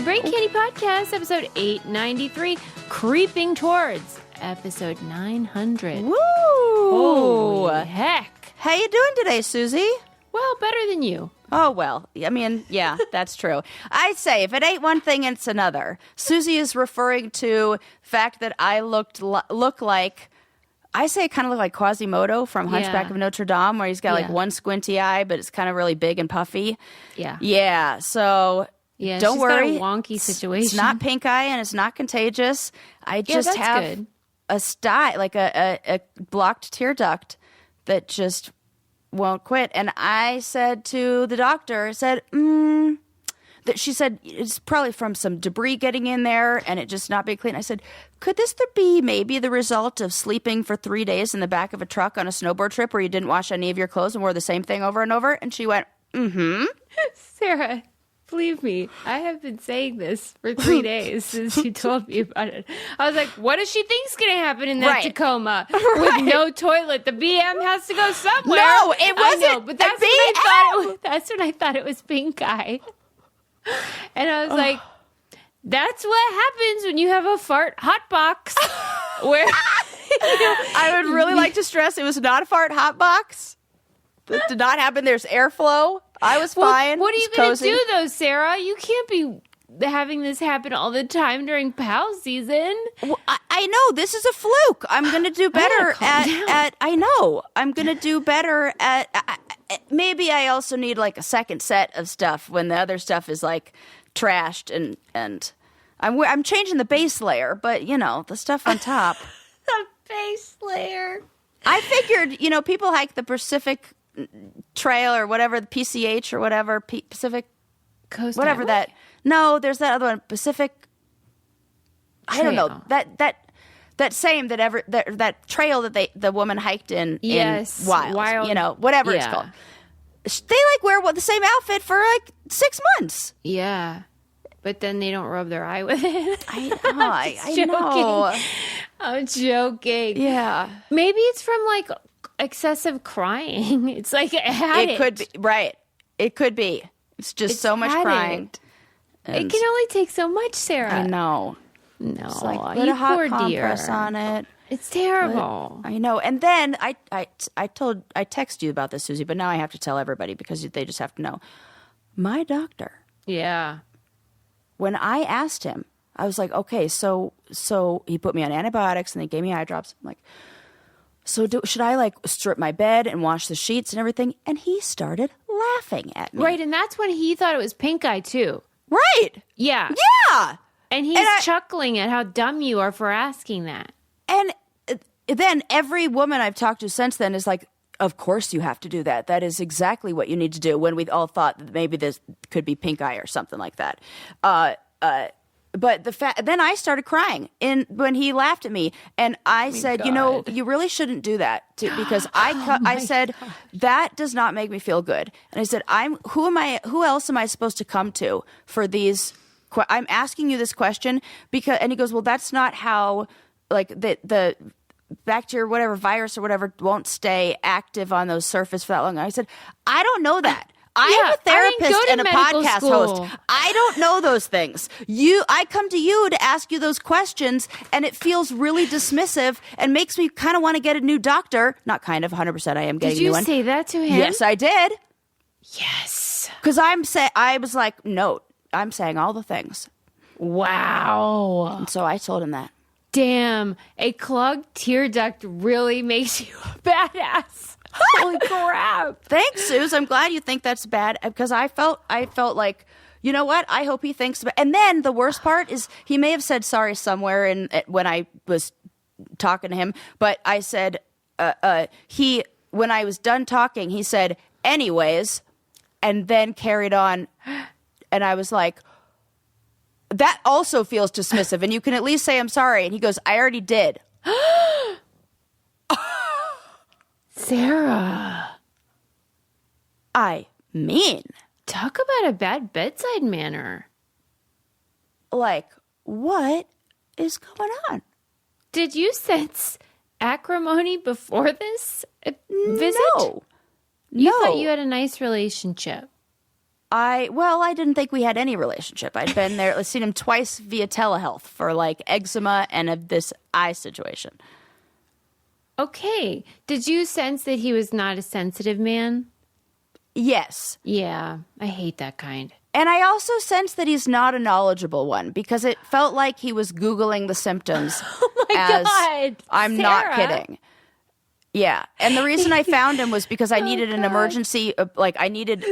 Brain Candy Podcast, episode 893, creeping towards episode 900. Woo! Holy heck. How you doing today, Susie? Well, better than you. Oh, well, I mean, yeah, that's true. I say, if it ain't one thing, it's another. Susie is referring to the fact that I look like, I say kind of look like Quasimodo from Hunchback of Notre Dame, where he's got like one squinty eye, but it's kind of really big and puffy. Yeah. Yeah, so Yeah, don't worry. Got a wonky situation. It's not pink eye and it's not contagious. I just have good. a sty, like a blocked tear duct that just won't quit. And I said to the doctor, that she said it's probably from some debris getting in there and it just not being clean. I said, could this be maybe the result of sleeping for 3 days in the back of a truck on a snowboard trip where you didn't wash any of your clothes and wore the same thing over and over? And she went, Sarah, believe me, I have been saying this for 3 days since you told me about it. I was like, what does she think's going to happen in that Tacoma with no toilet? The BM has to go somewhere. No, it wasn't. I know, but that's when I thought it was. That's when I thought it was pink eye. And I was like, that's what happens when you have a fart hot box. Where I would really like to stress it was not a fart hot box. That did not happen. There's airflow. I was fine. What are you going to do, though, Sarah? You can't be having this happen all the time during POW season. Well, I know. This is a fluke. I'm going to do better at I know. I'm going to do better at maybe I also need like a second set of stuff when the other stuff is like trashed and I'm changing the base layer, but you know, the stuff on top. The base layer. I figured, you know, people hike the Pacific Trail or whatever, the PCH or whatever, Pacific Coast whatever Highway? that. No, there's that other one, Pacific. Trail. I don't know that same that trail that the woman hiked in Wild, you know, whatever it's called. They like wear the same outfit for like 6 months. Yeah, but then they don't rub their eye with it. I know. I'm joking. Yeah, maybe it's from like excessive crying. It's like it could be right. It could be. It's just so much crying. It can only take so much, Sarah. I know. No, it's like put a hot compress on it. It's terrible. I know. And then I texted you about this, Susie, but now I have to tell everybody because they just have to know. My doctor. Yeah. When I asked him, I was like, okay, so he put me on antibiotics and they gave me eye drops. I'm like, so should I like strip my bed and wash the sheets and everything? And he started laughing at me. Right, and that's when he thought it was pink eye too. Right. Yeah. Yeah. And he's chuckling at how dumb you are for asking that. And then every woman I've talked to since then is like, of course you have to do that. That is exactly what you need to do, when we all thought that maybe this could be pink eye or something like that. But then I started crying when he laughed at me, and I said, God. You know, you really shouldn't do that because I said God. That does not make me feel good. And I said, who else am I supposed to come to for these? I'm asking you this question because, and he goes, well, that's not how, like the bacteria, whatever virus or whatever won't stay active on those surfaces for that long. And I said, I don't know that. I'm a therapist and a podcast host. I don't know those things. I come to you to ask you those questions, and it feels really dismissive and makes me kind of want to get a new doctor. Not kind of, 100% I am getting a new one. Did you say that to him? Yes, I did. Yes. Because I was like, no, I'm saying all the things. Wow. And so I told him that. Damn, a clogged tear duct really makes you a badass. Holy crap. Thanks, Suze. I'm glad you think that's bad because I felt like, you know what? I hope he thinks about. And then the worst part is he may have said sorry somewhere when I was talking to him, but I said when I was done talking, he said, anyways, and then carried on. And I was like, that also feels dismissive, and you can at least say I'm sorry. And he goes, I already did. Sarah. I mean. Talk about a bad bedside manner. Like, what is going on? Did you sense acrimony before this visit? No. You thought you had a nice relationship. I didn't think we had any relationship. I'd been there, seen him twice via telehealth for like eczema and this eye situation. Okay. Did you sense that he was not a sensitive man? Yes. Yeah. I hate that kind. And I also sense that he's not a knowledgeable one because it felt like he was Googling the symptoms. Oh my God. I'm Sarah. not kidding. Yeah. And the reason I found him was because I needed an emergency, I needed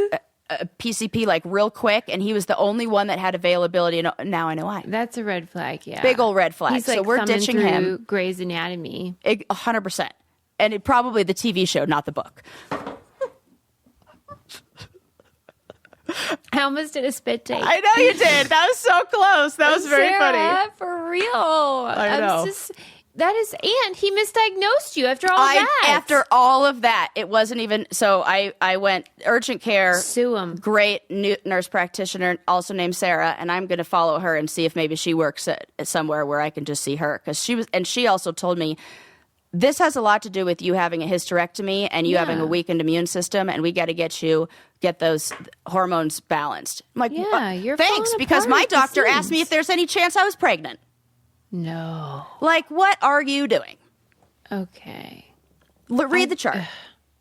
a PCP like real quick, and he was the only one that had availability, and now I know why. That's a red flag, yeah. Big old red flag. He's so like we're ditching him. Grey's Anatomy. 100%. And it probably the TV show, not the book. I almost did a spit take. I know you did. That was so close. That was very funny. For real. I know. And he misdiagnosed you after all that. After all of that, it wasn't even, so I went urgent care. Sue him. Great nurse practitioner, also named Sarah, and I'm going to follow her and see if maybe she works at somewhere where I can just see her. Because she also told me, this has a lot to do with you having a hysterectomy and you having a weakened immune system, and we got to get those hormones balanced. I'm like, you're thanks, because my doctor asked me if there's any chance I was pregnant. No. Like, what are you doing? Okay. Read the chart.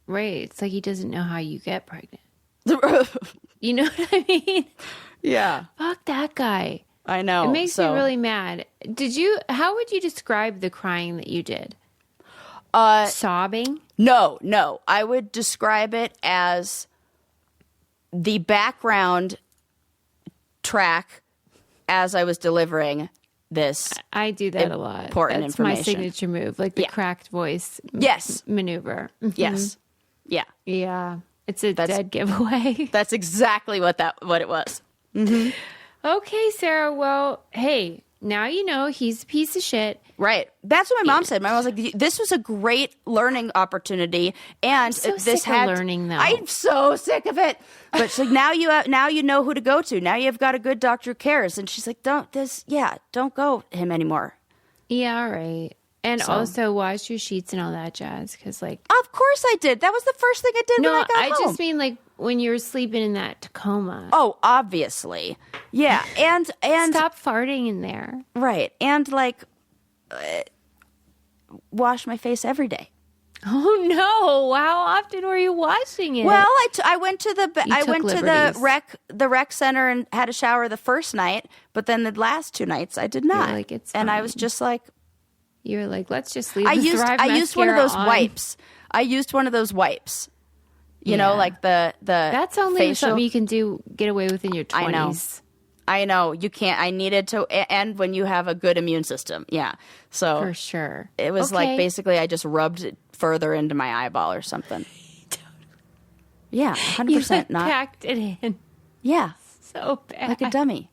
Right. It's like he doesn't know how you get pregnant. You know what I mean? Yeah. Fuck that guy. I know. It makes me really mad. How would you describe the crying that you did? Sobbing? No. I would describe it as the background track as I was delivering this. I do that a lot. Important That's information. my signature move, like the cracked voice maneuver. Mm-hmm. Yes. Yeah. Yeah. It's a dead giveaway. That's exactly what it was. Mm-hmm. Okay, Sarah. Well, hey, now you know he's a piece of shit. Right. That's what my mom said. My mom was like, this was a great learning opportunity. And I'm so sick of learning, though. I'm so sick of it. But she's like, now you know who to go to. Now you've got a good doctor who cares. And she's like, don't go him anymore. Yeah, all right. And also wash your sheets and all that jazz. Because, like, of course I did. That was the first thing I did when I got home. I just mean, like, when you were sleeping in that Tacoma. Oh, obviously. Yeah. And stop farting in there. Right. And, like, wash my face every day. Oh no! How often were you washing it? Well, I went to the rec center and had a shower the first night, but then the last 2 nights I did not. Like, it's and fine. I was just like, you were like, let's just leave. I used one of those wipes. I used one of those wipes. You know, like the that's only facial. Something you can get away with in your 20s. I know you can't. I needed to, and when you have a good immune system, yeah. So for sure, it was like basically I just rubbed it further into my eyeball or something. Yeah, 100%. Not packed it in. Yeah, so bad, like a dummy.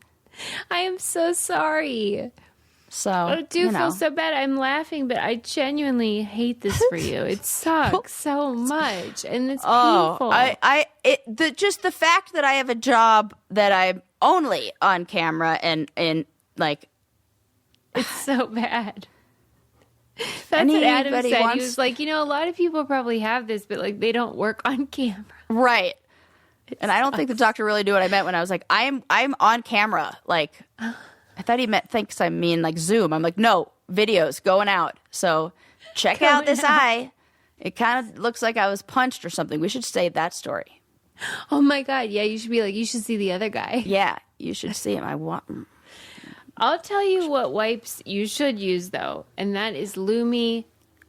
I am so sorry. So I do feel so bad. I'm laughing, but I genuinely hate this for you. It sucks so much, and it's painful. Just the fact that I have a job that I'm only on camera and like, it's so bad. That's what Adam said. He was like, a lot of people probably have this, but like they don't work on camera. Right. And I don't think the doctor really knew what I meant when I was like, I'm on camera. Like, I thought he thinks I mean like Zoom. I'm like, no, videos going out. So check out this eye. It kind of looks like I was punched or something. We should save that story. Oh my God. Yeah, you should be like, you should see the other guy. Yeah, you should see him. I'll tell you what wipes you should use, though, and that is Lumi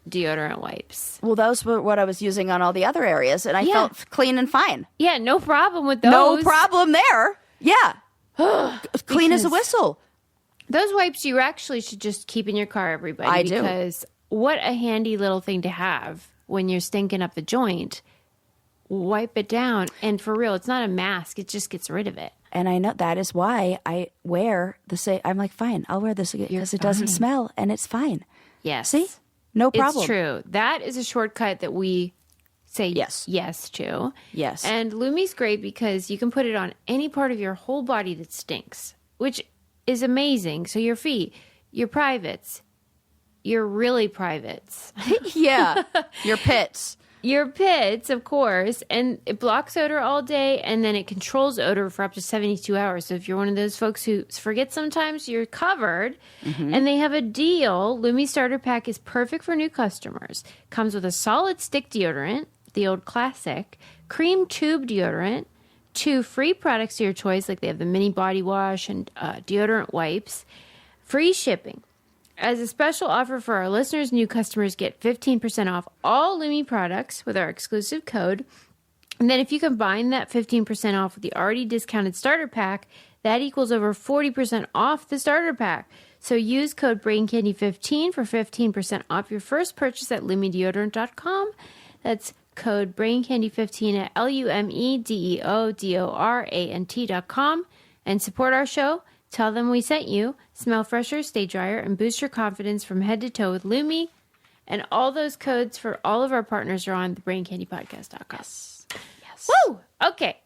deodorant wipes. Well, those were what I was using on all the other areas, and I felt clean and fine. Yeah, no problem with those. No problem there. Yeah. Clean as a whistle. Those wipes you actually should just keep in your car, everybody. I do. Because what a handy little thing to have when you're stinking up the joint. Wipe it down. And for real, it's not a mask. It just gets rid of it. And I know that is why I wear the same. I'm like, fine, I'll wear this because it doesn't smell and it's fine. Yes. See? No problem. It's true. That is a shortcut that we say yes to. Yes. And Lumi's great because you can put it on any part of your whole body that stinks, which is amazing. So your feet, your privates, your really privates. Yeah. Your pits. your pits, of course, and it blocks odor all day, and then it controls odor for up to 72 hours. So if you're one of those folks who forget sometimes, you're covered. And they have a deal. Lumi Starter Pack is perfect for new customers. Comes with a solid stick deodorant, the old classic, cream tube deodorant, 2 free products to your choice, like they have the mini body wash and deodorant wipes, free shipping. As a special offer for our listeners, new customers get 15% off all Lumi products with our exclusive code. And then if you combine that 15% off with the already discounted starter pack, that equals over 40% off the starter pack. So use code BrainCandy15 for 15% off your first purchase at LumiDeodorant.com. That's code BrainCandy15 at LumiDeodorant.com. And support our show. Tell them we sent you. Smell fresher, stay drier, and boost your confidence from head to toe with Lumi. And all those codes for all of our partners are on thebraincandypodcast.com. Yes. Woo! Okay.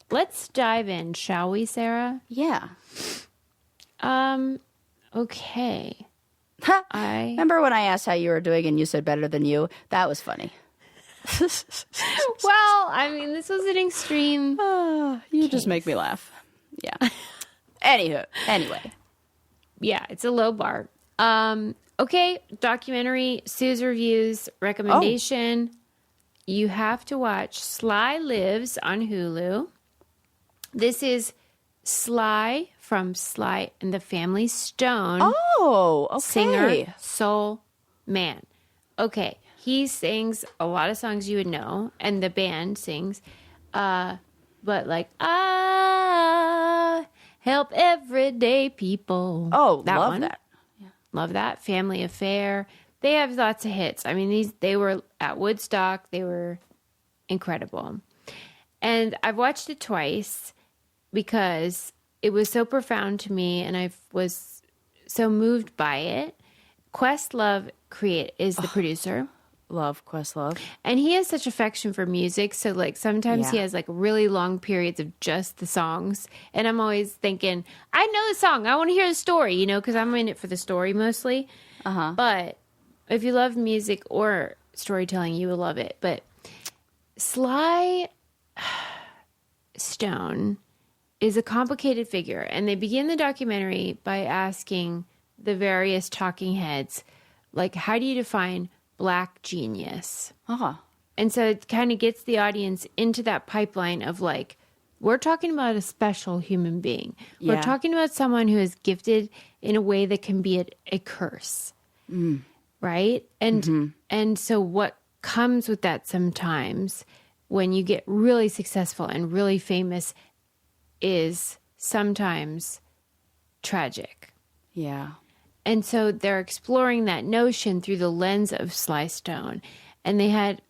Let's dive in, shall we, Sarah? Yeah. Okay. Remember when I asked how you were doing and you said better than you? That was funny. Well, I mean, this was an extreme. You just make me laugh. Yeah. Anyway. Yeah, it's a low bar. Okay, documentary, Sue's reviews, recommendation. You have to watch Sly Lives on Hulu. This is Sly from Sly and the Family Stone. Oh, okay. Singer, soul man. Okay. He sings a lot of songs you would know, and the band sings, but like, help everyday people. Oh, that love one. that. Yeah. Love that. Family Affair. They have lots of hits. I mean, they were at Woodstock. They were incredible. And I've watched it twice because it was so profound to me, and I was so moved by it. Questlove is the producer. Love Questlove. And he has such affection for music. So, like, sometimes he has, like, really long periods of just the songs. And I'm always thinking, I know the song. I want to hear the story, you know, because I'm in it for the story mostly. But if you love music or storytelling, you will love it. But Sly Stone is a complicated figure. And they begin the documentary by asking the various talking heads, like, how do you define Black genius? And so it kind of gets the audience into that pipeline of like, we're talking about a special human being. Yeah. We're talking about someone who is gifted in a way that can be a curse. Right? And so what comes with that sometimes when you get really successful and really famous is sometimes tragic. Yeah. And so they're exploring that notion through the lens of Sly Stone. And they had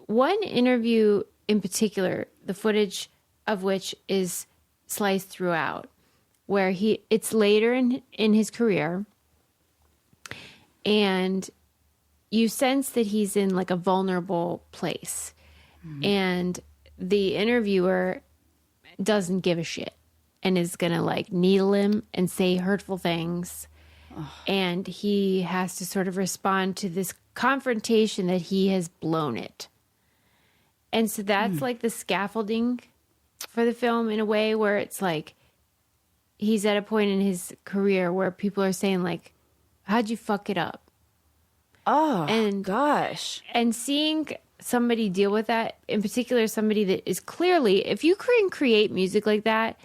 one interview in particular, the footage of which is sliced throughout, where it's later in his career. And you sense that he's in like a vulnerable place. And the interviewer doesn't give a shit and is going to like needle him and say hurtful things. And he has to sort of respond to this confrontation that he has blown it. And so that's like the scaffolding for the film in a way where it's like he's at a point in his career where people are saying like, how'd you fuck it up? Gosh. And seeing somebody deal with that, in particular somebody that is clearly, if you can create music like that,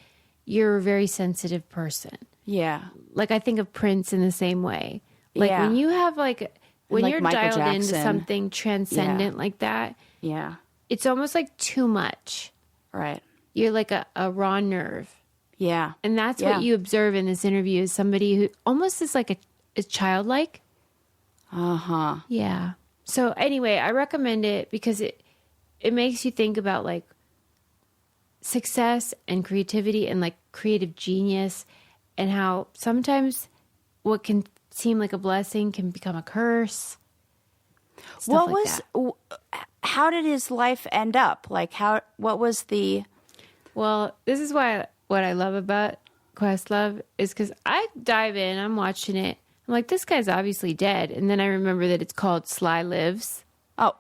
you're a very sensitive person. Yeah. Like, I think of Prince in the same way. Like, when you have, like, when like you're Michael dialed Jackson. into something transcendent like that, Yeah. it's almost like too much. Right. You're like a raw nerve. Yeah. And that's what you observe in this interview is somebody who almost is like a childlike. Yeah. So, anyway, I recommend it because it makes you think about, like, success and creativity and, like, creative genius. And how sometimes what can seem like a blessing can become a curse. How did his life end up? Like, what was the... Well, this is what I love about Questlove is because I dive in, I'm watching it. I'm like, this guy's obviously dead. And then I remember that it's called Sly Lives. Oh,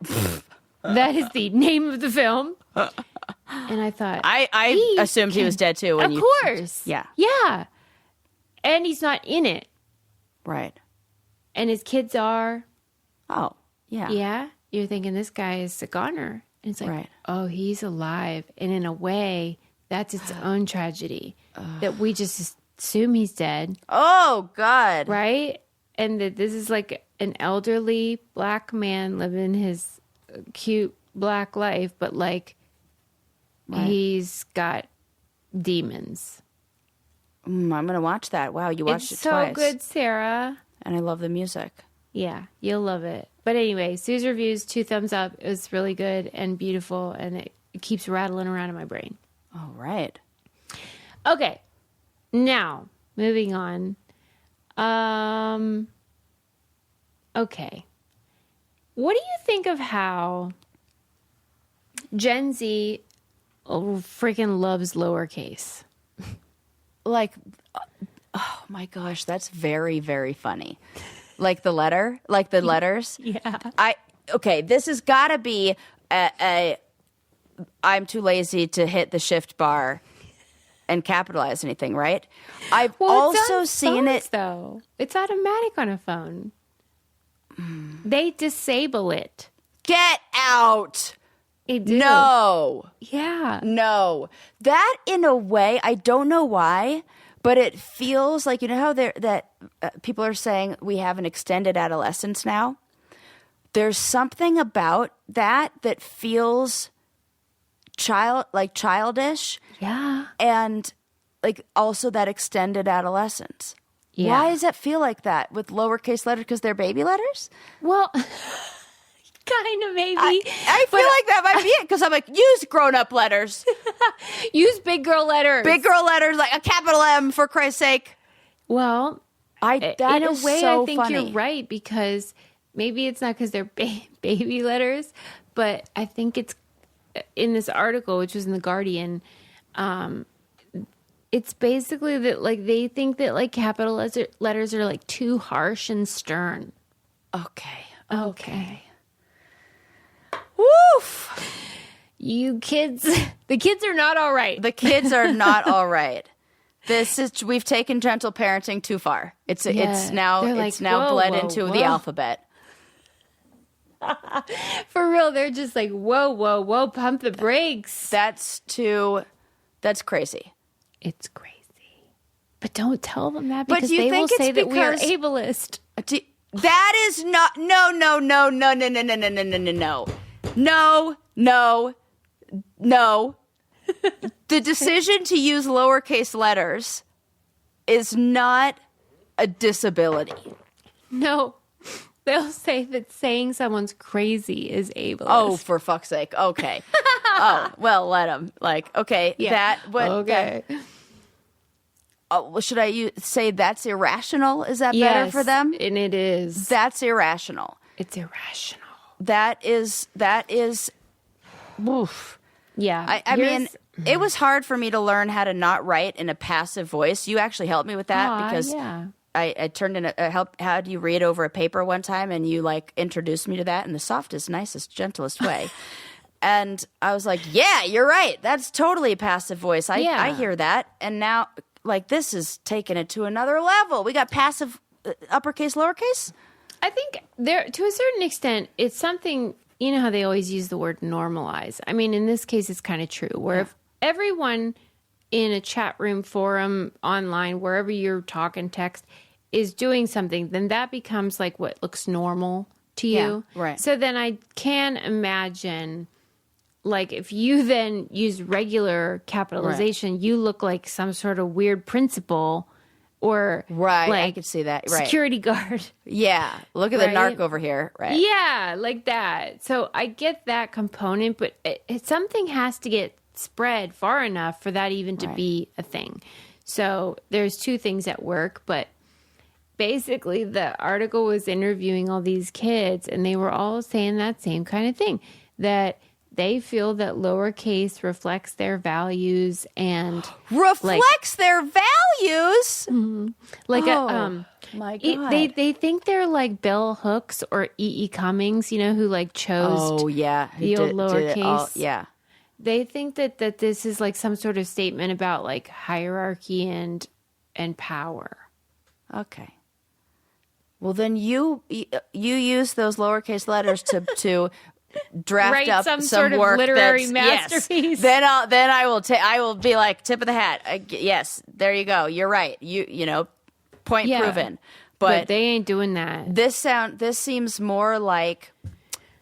that is the name of the film. And I thought, I assumed he was dead too. Of course. Yeah. Yeah. And he's not in it. Right. And his kids are. Oh, yeah. Yeah. You're thinking this guy is a goner. And it's like, right. Oh, he's alive. And in a way, that's its own tragedy. That we just assume he's dead. Oh, God. Right? And that this is like an elderly black man living his cute black life, but like he's got demons. I'm going to watch that. Wow, you watched it twice. It's so good, Sarah. And I love the music. Yeah, you'll love it. But anyway, Sue's reviews, 2 thumbs up. It was really good and beautiful, and it keeps rattling around in my brain. All right. Okay. Now, moving on. Okay. What do you think of how Gen Z freaking loves lowercase? Like, oh my gosh, that's very, very funny. Like the letter, like the letters. Yeah. Okay, this has got to be I'm too lazy to hit the shift bar and capitalize anything, right? I've also seen phones, it. Though. It's automatic on a phone. They disable it. Get out. They do. No. Yeah. No. That, in a way, I don't know why, but it feels like, you know how people are saying we have an extended adolescence now? There's something about that feels childish. Yeah. And like also that extended adolescence. Yeah. Why does it feel like that with lowercase letters? Because they're baby letters? Well, kind of maybe. I feel like that might be it because I'm like, use grown-up letters. Use big girl letters. Big girl letters, like a capital M, for Christ's sake. Well, that in a is way, so I think funny. you're right because maybe it's not because they're baby letters, but I think it's in this article, which was in the Guardian. It's basically that like they think that like capital letters are like too harsh and stern. Okay. Woof. You kids, the kids are not all right. The kids are not all right. We've taken gentle parenting too far. It's now bled into the alphabet. For real, they're just like, whoa, pump the brakes. That's crazy. It's crazy. But don't tell them that But because do you they think will it's say that we are because- ableist. That is not, no. The decision to use lowercase letters is not a disability. No. They'll say that saying someone's crazy is ableist. Oh, for fuck's sake. Okay. Oh, well, let them. Like, okay, Yeah. Okay. Should I say that's irrational? Is that better for them? And it is. That's irrational. It's irrational. That is, oof. Yeah. I mean, it was hard for me to learn how to not write in a passive voice. You actually helped me with that because I turned in had you read over a paper one time and you like introduced me to that in the softest, nicest, gentlest way. And I was like, yeah, you're right. That's totally a passive voice. I hear that. And now like this is taking it to another level. We got passive uppercase, lowercase. I think there, to a certain extent, it's something, you know how they always use the word normalize. I mean, in this case, it's kind of true where if everyone in a chat room, forum, online, wherever you're talking, text, is doing something, then that becomes like what looks normal to you. Yeah, right. So then I can imagine, like, if you then use regular capitalization, you look like some sort of weird principal or like, I could see that. Right. Security guard. Yeah. Look at the narc over here. Right. Yeah, like that. So I get that component, but something has to get spread far enough for that even to be a thing. So there's two things at work, but basically the article was interviewing all these kids and they were all saying that same kind of thing, that they feel that lowercase reflects their values and reflects their values. Like my God. They think they're like Bell Hooks or E. Cummings, you know, who like chose the old lowercase. Yeah. They think that this is like some sort of statement about like hierarchy and power. Okay. Well, then you use those lowercase letters to draft Write up some sort of work literary that's, masterpiece. Yes. Then I will be like tip of the hat. Yes, there you go. You're right. You know, point proven. But they ain't doing that. This seems more like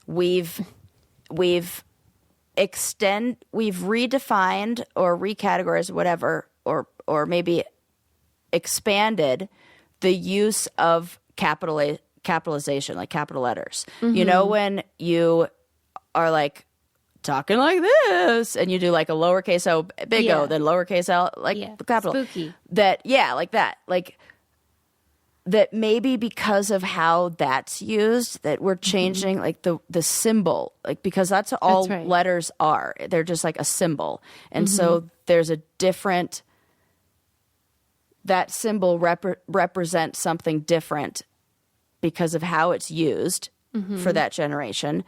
we've redefined or recategorized whatever, or maybe expanded the use of capitalization, like capital letters. You know, when you are like talking like this and you do like a lowercase o, big O, then lowercase l, like capital. Spooky. Like that. Like that maybe because of how that's used, that we're changing like the symbol, like because that's all letters are. They're just like a symbol. And so there's a different, that symbol represents something different because of how it's used for that generation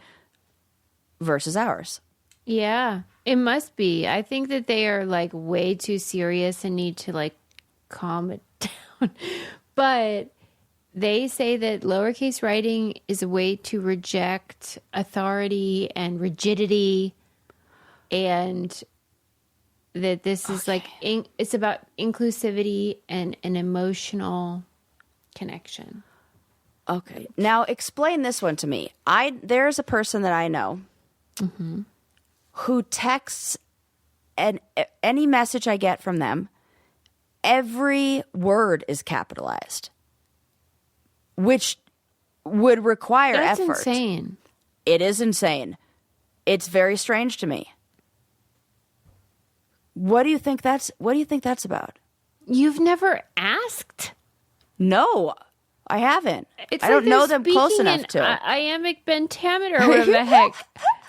versus ours. Yeah, it must be. I think that they are like way too serious and need to like calm it down. But they say that lowercase writing is a way to reject authority and rigidity, and that this is like it's about inclusivity and an emotional connection. Okay. Now explain this one to me. There's a person that I know who texts, and any message I get from them, every word is capitalized, which would require effort. That's insane. It is insane. It's very strange to me. What do you think that's about? You've never asked? No, I haven't. I don't know them close enough to. Iambic pentameter or whatever the heck.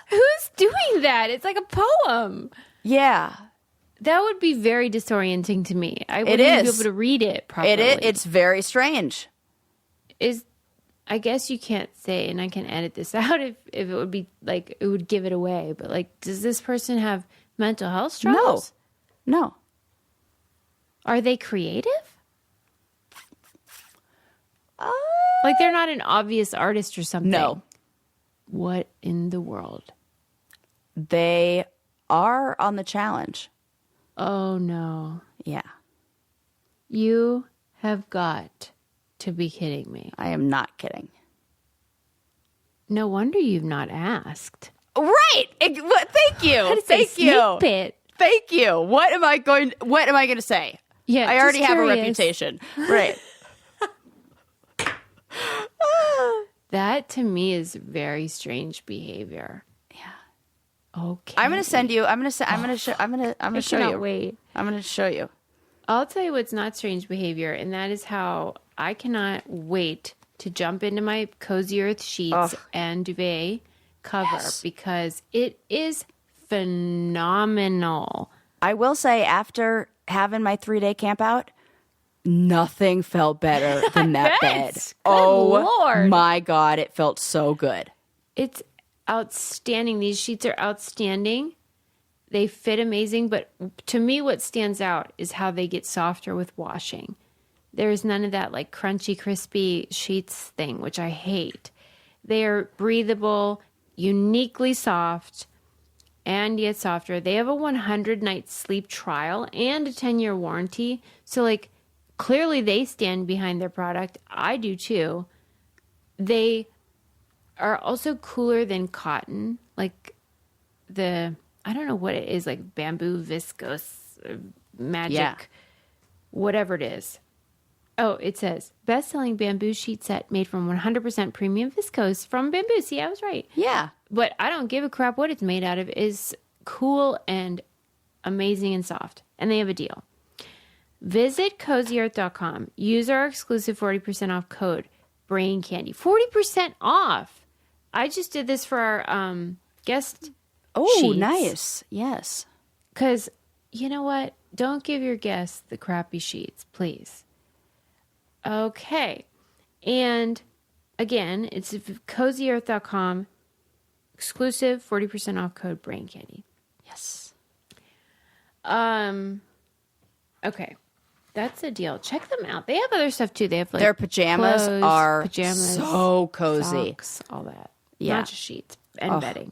Who's doing that? It's like a poem. Yeah. That would be very disorienting to me. I wouldn't be able to read it properly. It's very strange. I guess you can't say, and I can edit this out if it would be like, it would give it away. But like, does this person have mental health struggles? No. Are they creative? Like they're not an obvious artist or something. No. What in the world? They are on the challenge. Oh no. Yeah. You have got to be kidding me. I am not kidding. No wonder you've not asked. Right. Thank you. Thank you. It. Thank you. What am I going to say? Yeah, I already have a reputation. Right. That to me is very strange behavior. Yeah. Okay. I'm going to send you. I'm going to show you. Wait. I'm going to show you. I'll tell you what's not strange behavior, and that is how I cannot wait to jump into my Cozy Earth sheets and duvet cover because it is phenomenal. I will say, after having my 3-day camp out, nothing felt better than that bed. Lord. My God, it felt so good. It's outstanding. These sheets are outstanding. They fit amazing, but to me what stands out is how they get softer with washing. There's none of that like crunchy, crispy sheets thing, which I hate. They are breathable, uniquely soft, and yet softer. They have a 100-night sleep trial and a 10-year warranty. So like clearly they stand behind their product. I do too. They are also cooler than cotton. Like I don't know what it is, like bamboo viscose, magic, whatever it is. Oh, it says, best-selling bamboo sheet set made from 100% premium viscose from bamboo. See, I was right. Yeah. But I don't give a crap what it's made out of. It's cool and amazing and soft. And they have a deal. Visit CozyEarth.com. Use our exclusive 40% off code, Brain Candy. 40% off! I just did this for our guest Oh, sheets. nice. Yes. Because you know what? Don't give your guests the crappy sheets, please. Okay. And again, it's cozyearth.com, exclusive 40% off code Brain Candy. Yes. Okay. That's the deal. Check them out. They have other stuff too. They have like their pajamas clothes, are pajamas, so cozy. socks, all that. Yeah. Not just sheets and bedding.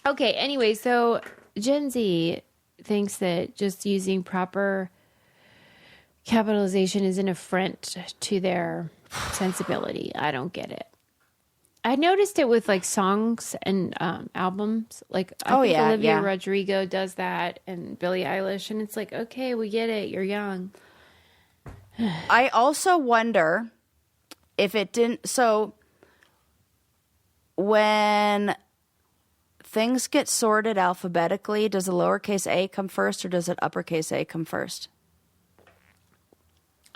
Okay. Anyway, so Gen Z thinks that just using proper capitalization is an affront to their sensibility. I don't get it. I noticed it with like songs and albums. Like I think Olivia Rodrigo does that, and Billie Eilish, and it's like, okay, we get it. You're young. I also wonder if it didn't. So when things get sorted alphabetically, does the lowercase a come first, or does it uppercase a come first?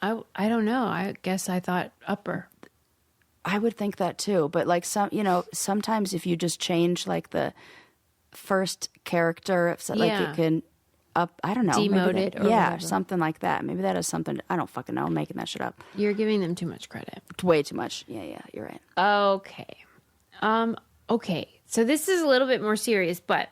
I don't know. I guess I thought upper. I would think that too, but like sometimes if you just change like the first character, like it can up. I don't know, demote it, or whatever. Something like that. Maybe that is something. I don't fucking know. I'm making that shit up. You're giving them too much credit. Way too much. Yeah, you're right. Okay. Okay. So this is a little bit more serious, but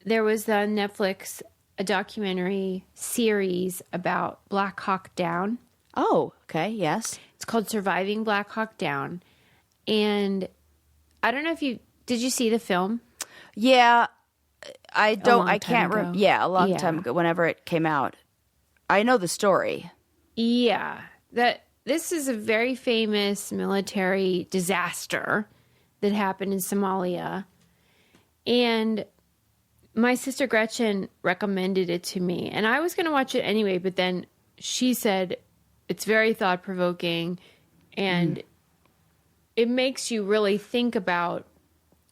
there was the Netflix a documentary series about Black Hawk Down. Oh, okay. Yes. It's called Surviving Black Hawk Down. And I don't know if did you see the film? Yeah. I can't remember. Yeah, a long time ago, whenever it came out. I know the story. Yeah. This is a very famous military disaster that happened in Somalia. And my sister Gretchen recommended it to me. And I was going to watch it anyway, but then she said it's very thought-provoking and it makes you really think about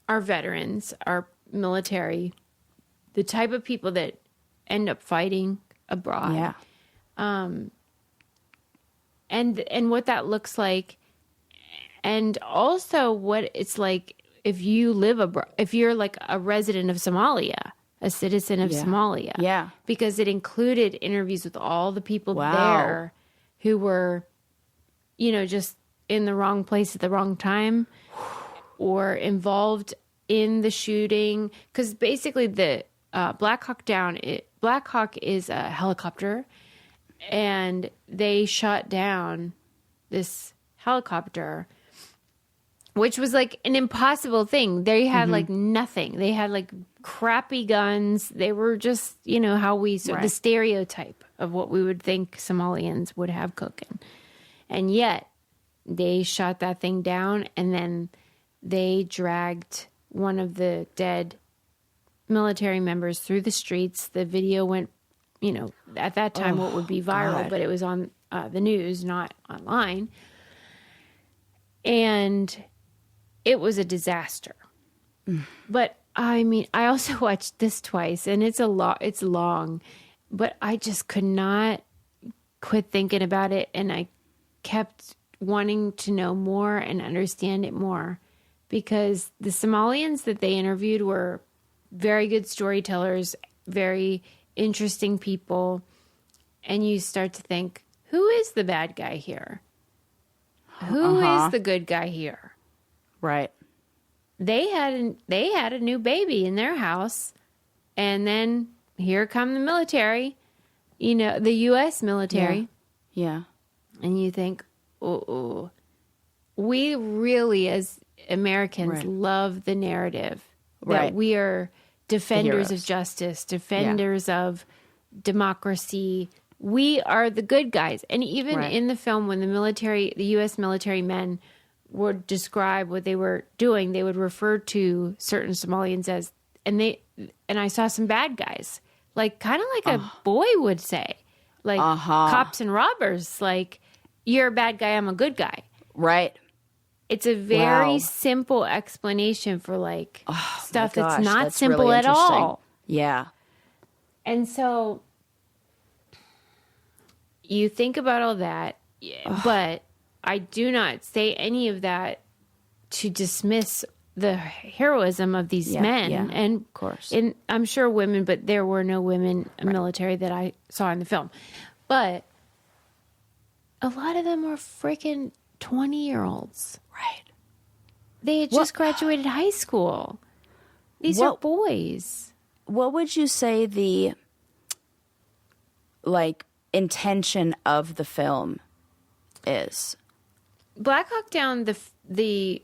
our veterans, our military, the type of people that end up fighting abroad. Yeah. And what that looks like, and also what it's like if you live abroad, if you're like a resident of Somalia, a citizen of Somalia. Yeah. Because it included interviews with all the people there who were, just in the wrong place at the wrong time or involved in the shooting. Because basically the Black Hawk Down, Black Hawk is a helicopter, and they shot down this helicopter, which was like an impossible thing. They had like nothing. They had like crappy guns. They were just, how the stereotype of what we would think Somalians would have cooking. And yet they shot that thing down, and then they dragged one of the dead military members through the streets. The video went, at that time, what would be viral, but it was on the news, not online. And it was a disaster. But I mean, I also watched this twice, and it's long, but I just could not quit thinking about it. And I kept wanting to know more and understand it more, because the Somalians that they interviewed were very good storytellers, very interesting people. And you start to think, who is the bad guy here? Who is the good guy here? Right. They had a new baby in their house, and then here come the military, the U.S. military. Yeah. And you think, oh, we really, as Americans, love the narrative that we are defenders of justice, defenders of democracy. We are the good guys. And even in the film, when the U.S. military men would describe what they were doing, they would refer to certain Somalians as, and I saw some bad guys, like kind of like a boy would say, like cops and robbers, like, you're a bad guy, I'm a good guy. Right. It's a very simple explanation for like stuff that's not that's simple really at all. Yeah. And so you think about all that, but I do not say any of that to dismiss the heroism of these men, and of course, I'm sure women, but there were no women military that I saw in the film. But a lot of them were freaking 20-year-olds. Right. They had just graduated high school. These are boys. What would you say the intention of the film is? Black Hawk Down, the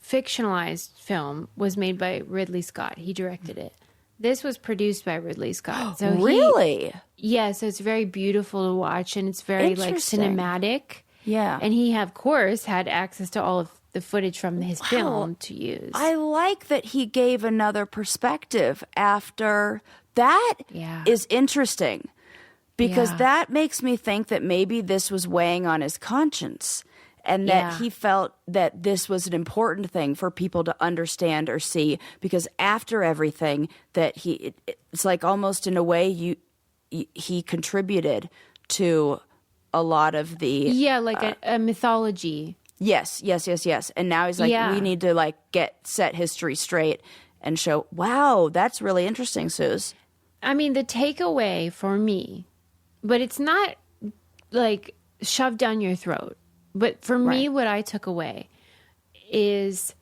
fictionalized film, was made by Ridley Scott. He directed it. This was produced by Ridley Scott. So really? So it's very beautiful to watch, and it's very cinematic. Yeah. And he, of course, had access to all of the footage from his film to use. I like that he gave another perspective after that. Is interesting, because that makes me think that maybe this was weighing on his conscience. And that he felt that this was an important thing for people to understand or see, because after everything that it's like almost in a way he contributed to a lot of the a mythology. Yes. And now he's like, we need to set history straight and show. Wow, that's really interesting, Suze. I mean, the takeaway for me, but it's not shoved down your throat. But for me, what I took away is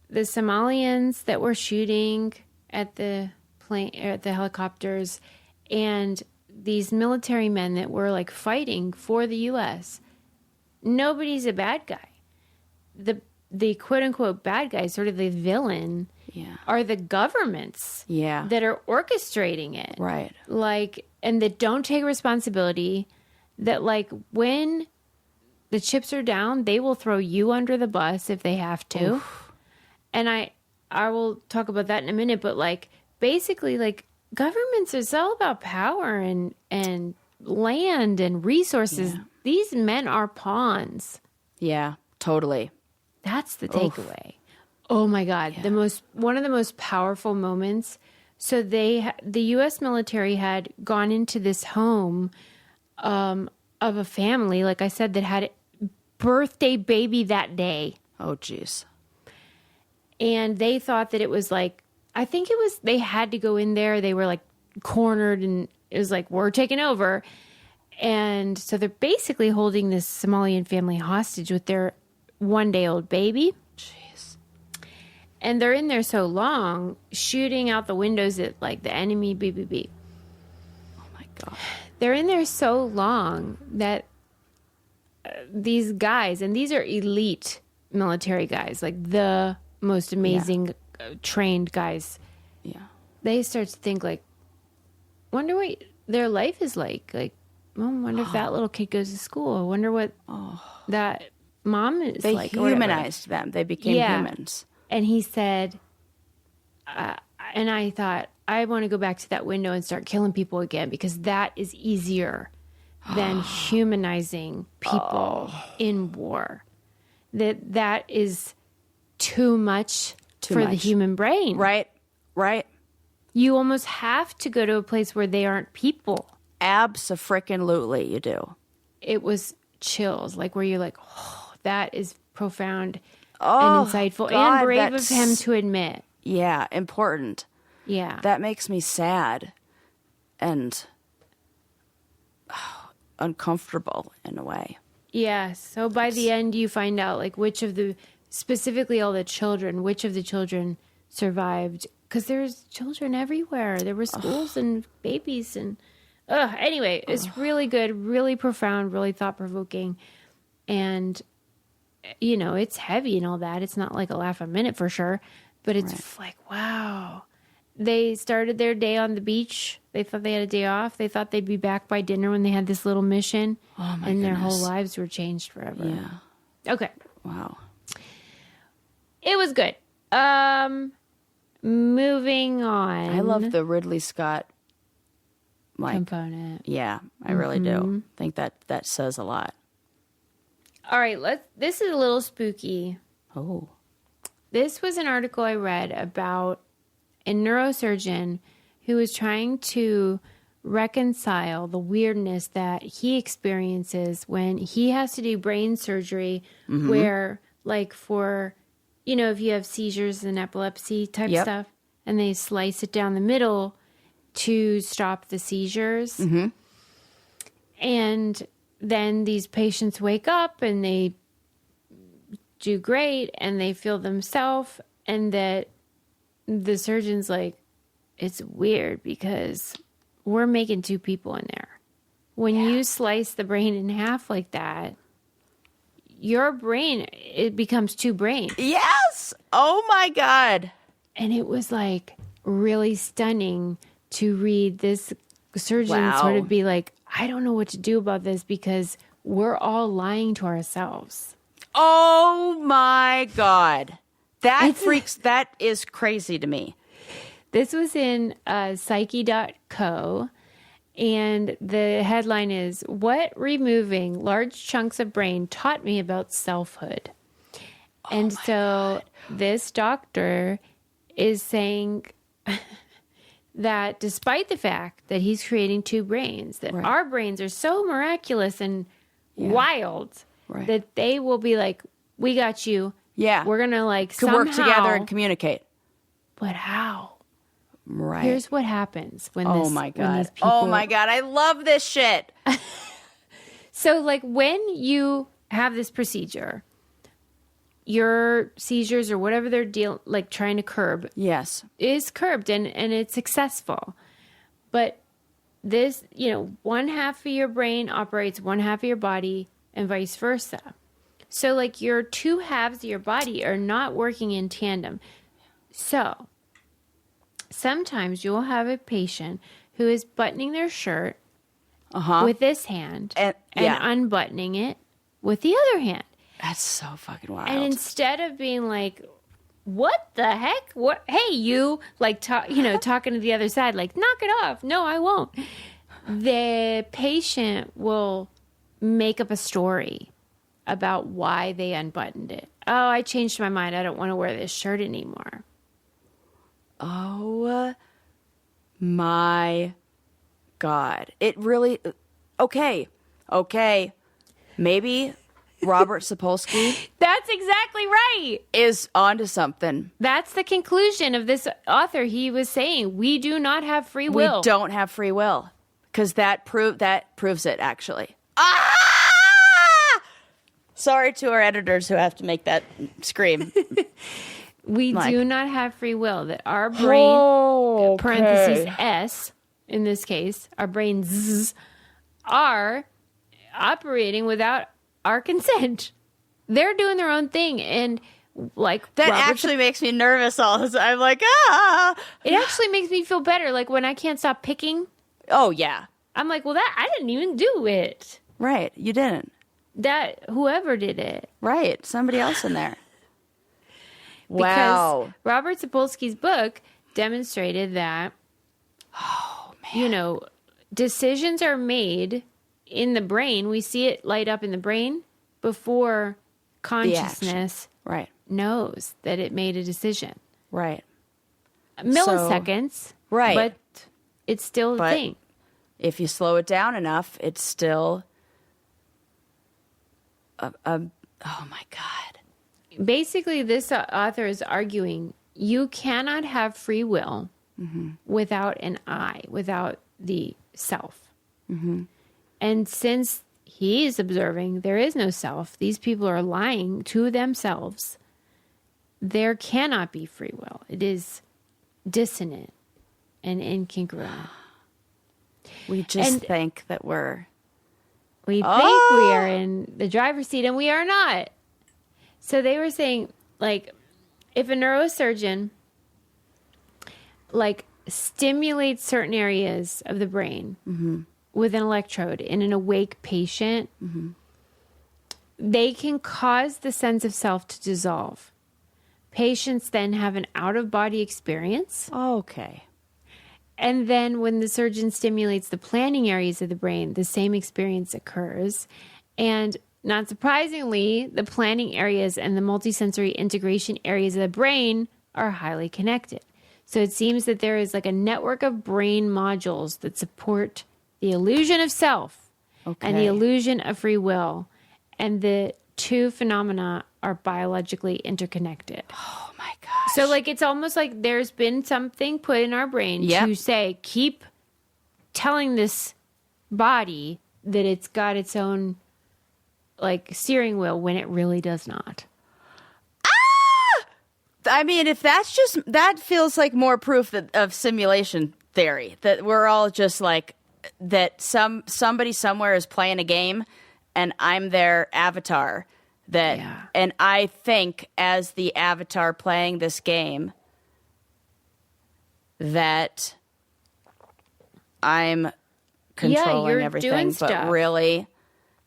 the Somalians that were shooting at the plane, at the helicopters, and these military men that were fighting for the U.S. Nobody's a bad guy. The quote unquote bad guy, sort of the villain, are the governments that are orchestrating it. Right. And that don't take responsibility, that when the chips are down, they will throw you under the bus if they have to. Oof. And I will talk about that in a minute, but basically governments is all about power and land and resources. Yeah. These men are pawns. Yeah, totally. That's the takeaway. Oh my God. Yeah. One of the most powerful moments. So the U.S. military had gone into this home of a family, like I said, that had birthday baby that day. Oh, geez. And they thought that it was I think it was, they had to go in there. They were cornered, and it was we're taking over. And so they're basically holding this Somalian family hostage with their 1-day-old baby. Jeez. And they're in there so long, shooting out the windows at the enemy BBB. Oh my God. They're in there so long that these guys, and these are elite military guys, the most amazing trained guys. Yeah. They start to think wonder what their life is like. Wonder if that little kid goes to school. I wonder what that mom is like. They humanized them. They became humans. And he said, and I thought, I want to go back to that window and start killing people again, because that is easier than humanizing people in war. That is too much for the human brain. Right. You almost have to go to a place where they aren't people. Abso-frickin-lutely you do. It was chills, where you're oh, that is profound and insightful, God, and brave of him to admit. Yeah, important. Yeah. That makes me sad and uncomfortable in a way. Yeah. So by the end, you find out specifically all the children, which of the children survived. Because there's children everywhere. There were schools and babies and... Anyway, it's really good, really profound, really thought-provoking. And, it's heavy and all that. It's not a laugh a minute for sure. But it's wow. They started their day on the beach. They thought they had a day off. They thought they'd be back by dinner when they had this little mission. Oh, my And goodness. their whole lives were changed forever. Yeah. Okay. Wow. It was good. Moving on. I love the Ridley Scott component. Yeah, I really do. I think that says a lot. All right, this is a little spooky. Oh. This was an article I read about a neurosurgeon who was trying to reconcile the weirdness that he experiences when he has to do brain surgery where for if you have seizures and epilepsy type Yep. stuff, and they slice it down the middle to stop the seizures. Mm-hmm. And then these patients wake up and they do great and they feel themselves, and that the surgeon's like, it's weird because we're making two people in there. When you slice the brain in half like that, your brain, it becomes two brains. Yes. Oh my God. And it was like really stunning to read this surgeon sort of be like, I don't know what to do about this because we're all lying to ourselves. Oh my God. That is crazy to me. This was in psyche.co. And the headline is, What Removing Large Chunks of Brain Taught Me About Selfhood. And so this doctor is saying that despite the fact that he's creating two brains, that our brains are so miraculous and wild that they will be like, we got you. Yeah. We're going to like Could work together and communicate. But how? Right. Here's what happens when Oh my God. Oh my God. I love this shit. So like when you have this procedure, your seizures or whatever they're trying to curb is curbed and it's successful. But this, one half of your brain operates one half of your body and vice versa. So like your two halves of your body are not working in tandem. So sometimes you'll have a patient who is buttoning their shirt with this hand and unbuttoning it with the other hand. That's so fucking wild. And instead of being like, what the heck? What? Hey, you, like, talking to the other side, like, knock it off. No, I won't. The patient will make up a story about why they unbuttoned it. Oh, I changed my mind. I don't want to wear this shirt anymore. Oh my God. It really, okay. Maybe Robert Sapolsky That's exactly right. is onto something. That's the conclusion of this author. He was saying, we do not have free will. We don't have free will. Because that proves it, actually. Sorry to our editors who have to make that scream. We do not have free will. That our brain, parentheses S, in this case, our brains are operating without our consent. They're doing their own thing. And like that actually makes me nervous all the time. I'm like, It actually makes me feel better. Like when I can't stop picking. Oh, yeah. I'm like, well, I didn't even do it. Right. You didn't. That whoever did it. Right. Somebody else in there. Wow. Because Robert Sapolsky's book demonstrated that, decisions are made in the brain. We see it light up in the brain before consciousness knows that it made a decision. Right. Milliseconds. Right. But it's still a thing. If you slow it down enough, it's still oh my God. Basically, this author is arguing you cannot have free will without an I, without the self. Mm-hmm. And since he is observing there is no self, these people are lying to themselves, there cannot be free will. It is dissonant and incongruent. We just think that we think we are in the driver's seat, and we are not. So they were saying, like, if a neurosurgeon, like, stimulates certain areas of the brain with an electrode in an awake patient, they can cause the sense of self to dissolve. Patients then have an out-of-body experience. Okay. And then when the surgeon stimulates the planning areas of the brain, the same experience occurs. And not surprisingly, the planning areas and the multisensory integration areas of the brain are highly connected. So it seems that there is like a network of brain modules that support the illusion of self and the illusion of free will. And the two phenomena are biologically interconnected. Oh my gosh. So like it's almost like there's been something put in our brain to say, keep telling this body that it's got its own like steering wheel when it really does not. I mean, if that's just, that feels like more proof of simulation theory, that we're all just like, that somebody somewhere is playing a game and I'm their avatar, and I think as the avatar playing this game that I'm controlling everything, but really,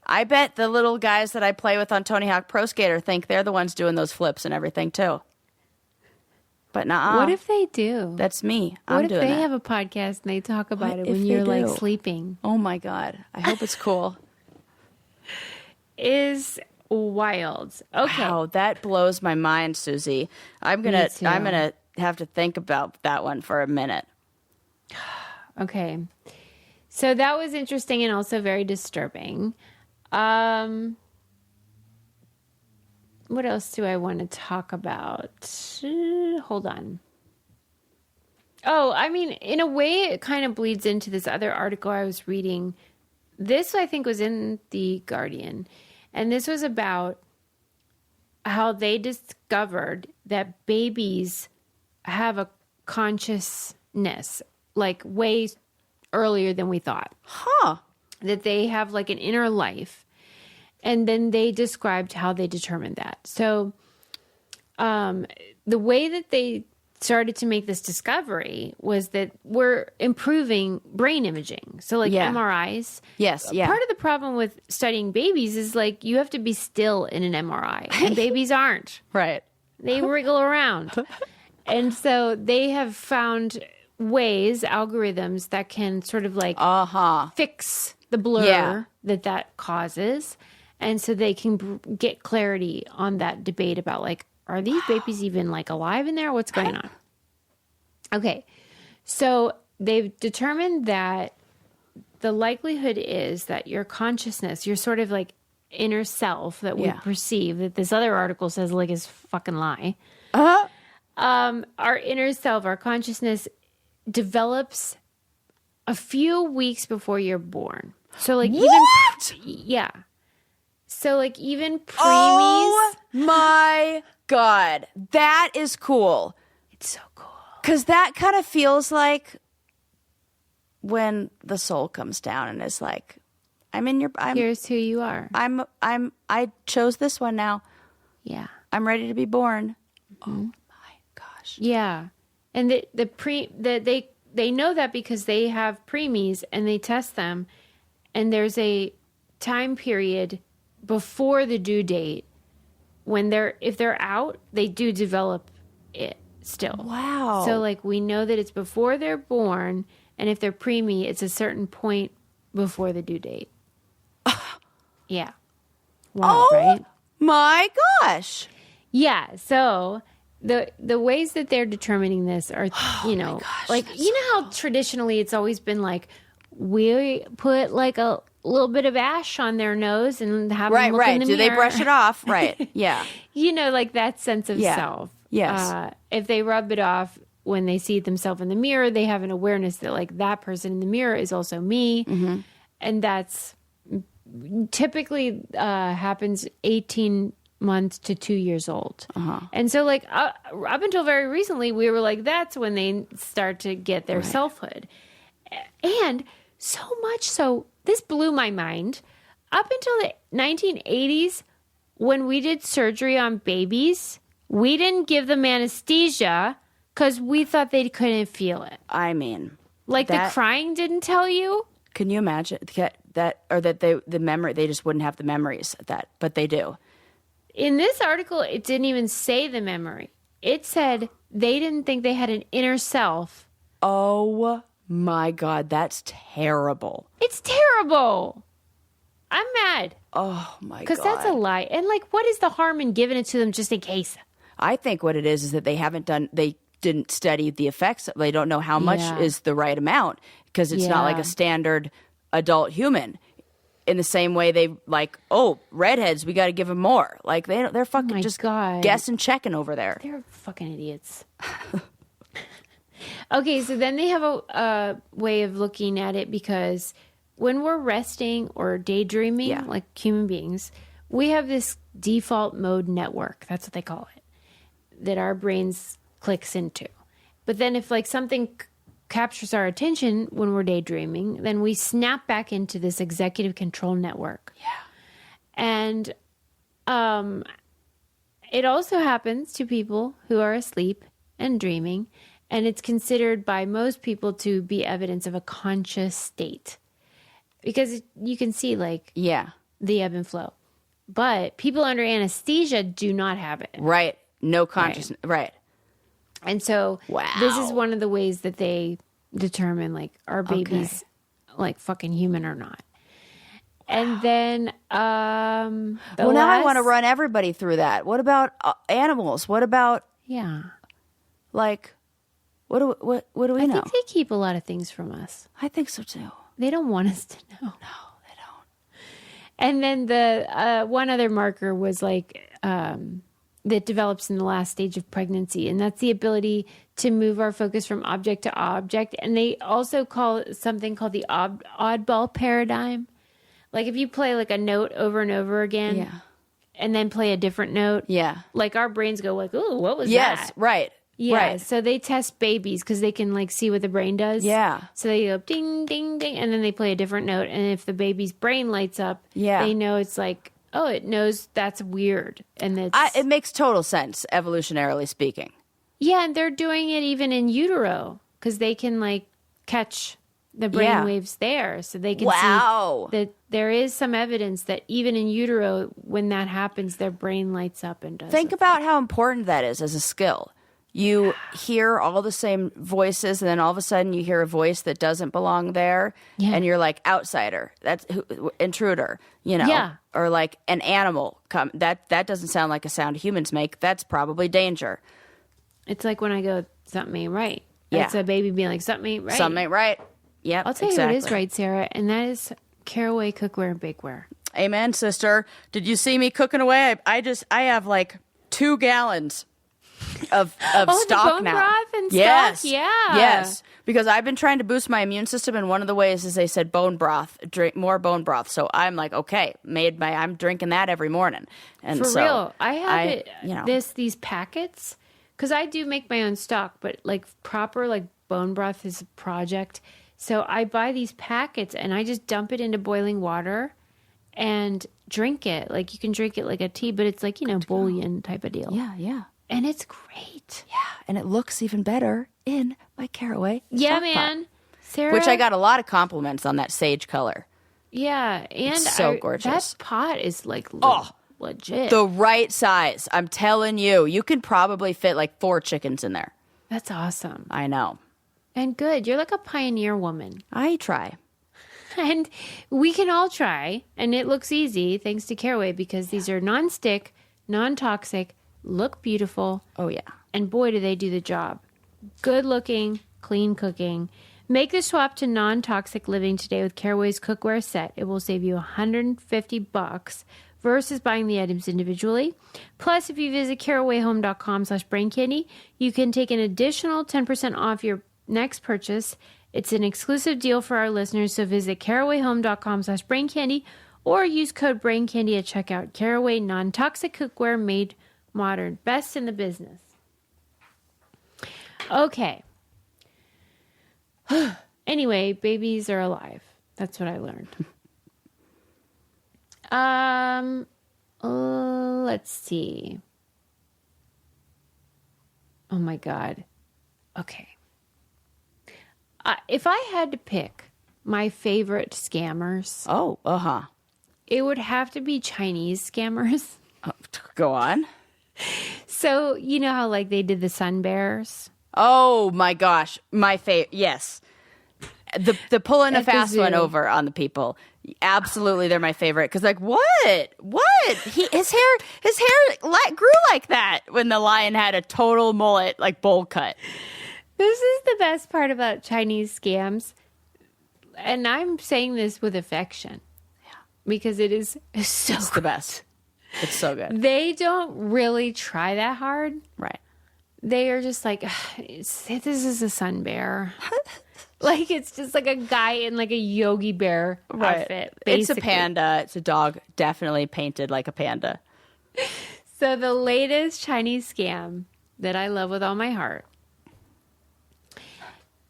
I bet the little guys that I play with on Tony Hawk Pro Skater think they're the ones doing those flips and everything too. But nuh-uh. What if they do? That's me. What if they have a podcast and they talk about it when you're like sleeping? Oh my God. I hope it's cool. Is wild. Okay. Wow, that blows my mind, Susie. I'm gonna have to think about that one for a minute. Okay. So that was interesting and also very disturbing. What else do I want to talk about? Hold on. Oh, I mean, in a way, it kind of bleeds into this other article I was reading. This, I think, was in The Guardian. And this was about how they discovered that babies have a consciousness, like way earlier than we thought. Huh. That they have like an inner life. And then they described how they determined that. So the way that they started to make this discovery was that we're improving brain imaging. So like MRIs. Yes, yeah. Part of the problem with studying babies is like you have to be still in an MRI. And babies aren't. Right. They wriggle around. And so they have found ways, algorithms that can sort of like fix the blur that causes. And so they can get clarity on that debate about like, are these babies even like alive in there? What's going on? Okay. So they've determined that the likelihood is that your consciousness, your sort of like inner self that we perceive, that this other article says like is fucking lie. Our inner self, our consciousness develops a few weeks before you're born. So like So, like, even preemies. Oh, my God. That is cool. It's so cool. Because that kind of feels like when the soul comes down and is like, here's who you are. I chose this one now. Yeah. I'm ready to be born. Mm-hmm. Oh, my gosh. Yeah. And they know that because they have preemies and they test them. And there's a time period before the due date when if they're out, they do develop it still. Wow. So like we know that it's before they're born, and if they're preemie, it's a certain point before the due date. Yeah. Wow, right? My gosh. Yeah. So the ways that they're determining this are, like, you know how traditionally it's always been like, we put like a little bit of ash on their nose and have them look in the mirror. Do they brush it off? Right. Yeah. Like that sense of self. Yes. If they rub it off when they see themselves in the mirror, they have an awareness that like that person in the mirror is also me. Mm-hmm. And that's typically happens 18 months to 2 years old. Uh-huh. And so like up until very recently, we were like, that's when they start to get their selfhood. And so much so, this blew my mind. Up until the 1980s, when we did surgery on babies, we didn't give them anesthesia because we thought they couldn't feel it. I mean, like the crying didn't tell you. Can you imagine that, or that the memory, they just wouldn't have the memories of that, but they do. In this article, it didn't even say the memory. It said they didn't think they had an inner self. Oh my God, that's terrible. It's terrible. I'm mad. Oh my God. Because that's a lie. And like, what is the harm in giving it to them just in case? I think what it is that they didn't study the effects. They don't know how much is the right amount because it's not like a standard adult human. in the same way they like, oh, redheads, we got to give them more. Like they're fucking guessing, checking over there. They're fucking idiots. Okay, so then they have a way of looking at it, because when we're resting or daydreaming, like human beings, we have this default mode network. That's what they call it, that our brains clicks into. But then if like something captures our attention when we're daydreaming, then we snap back into this executive control network. Yeah. And it also happens to people who are asleep and dreaming, and it's considered by most people to be evidence of a conscious state, because you can see like the ebb and flow. But people under anesthesia do not have it. Right. No consciousness. Right. And so this is one of the ways that they determine like, are babies like fucking human or not? And then now I want to run everybody through that. What about animals? What about like what do we know? I think they keep a lot of things from us. I think so too. They don't want us to know. No, they don't. And then the one other marker was like that develops in the last stage of pregnancy, and that's the ability to move our focus from object to object. And they also call something called the oddball paradigm. Like if you play like a note over and over again, and then play a different note, like our brains go like, "Ooh, what was that?" Yes, right. Yeah, right. So they test babies because they can like see what the brain does. Yeah. So they go ding, ding, ding, and then they play a different note. And if the baby's brain lights up, they know it's like, oh, it knows that's weird. And it makes total sense, evolutionarily speaking. Yeah, and they're doing it even in utero because they can like catch the brain waves there. So they can see that there is some evidence that even in utero, when that happens, their brain lights up and does Think about how important that is as a skill. You hear all the same voices, and then all of a sudden you hear a voice that doesn't belong there, and you're like, outsider, that's intruder, you know, or like an animal. That doesn't sound like a sound humans make. That's probably danger. It's like when I go, something ain't right. It's a baby being like, something ain't right. Something ain't right. Yep, I'll tell you what is right, Sarah, and that is caraway cookware and bakeware. Amen, sister. Did you see me cooking away? I have like 2 gallons of stock bone now. Broth and yes. stock? Yeah. Yes. Because I've been trying to boost my immune system, and one of the ways is they said bone broth, drink more bone broth. So I'm like, okay, I'm drinking that every morning. And for real. I have these packets, because I do make my own stock, but like proper like bone broth is a project. So I buy these packets and I just dump it into boiling water and drink it. Like you can drink it like a tea, but it's like, bouillon type of deal. Yeah, yeah. And it's great. Yeah, and it looks even better in my caraway stock man. pot. Sarah. Which I got a lot of compliments on that sage color. Yeah, and it's so gorgeous. That pot is like legit. The right size. I'm telling you. You can probably fit like 4 chickens in there. That's awesome. I know. And good. You're like a pioneer woman. I try. And we can all try. And it looks easy thanks to Caraway, because these are non-stick, non-toxic, look beautiful. Oh, yeah. And boy, do they do the job. Good looking, clean cooking. Make the swap to non-toxic living today with Caraway's cookware set. It will save you $150 versus buying the items individually. Plus, if you visit carawayhome.com/braincandy, you can take an additional 10% off your next purchase. It's an exclusive deal for our listeners, so visit carawayhome.com/braincandy or use code BRAINCANDY at checkout. Caraway non-toxic cookware made modern. Best in the business. Okay. Anyway, babies are alive. That's what I learned. Let's see. Oh my God. Okay. If I had to pick my favorite scammers. Oh, it would have to be Chinese scammers. Go on. So, you know how like they did the sun bears? Oh my gosh. My favorite. Yes. The pulling a fast one over on the people. Absolutely. They're my favorite. Cause like, what? His hair grew like that when the lion had a total mullet, like bowl cut. This is the best part about Chinese scams. And I'm saying this with affection. because it is so It's the best. It's so good. They don't really try that hard. Right. They are just like, this is a sun bear. Like, it's just like a guy in like a Yogi Bear outfit, basically. It's a panda. It's a dog definitely painted like a panda. So the latest Chinese scam that I love with all my heart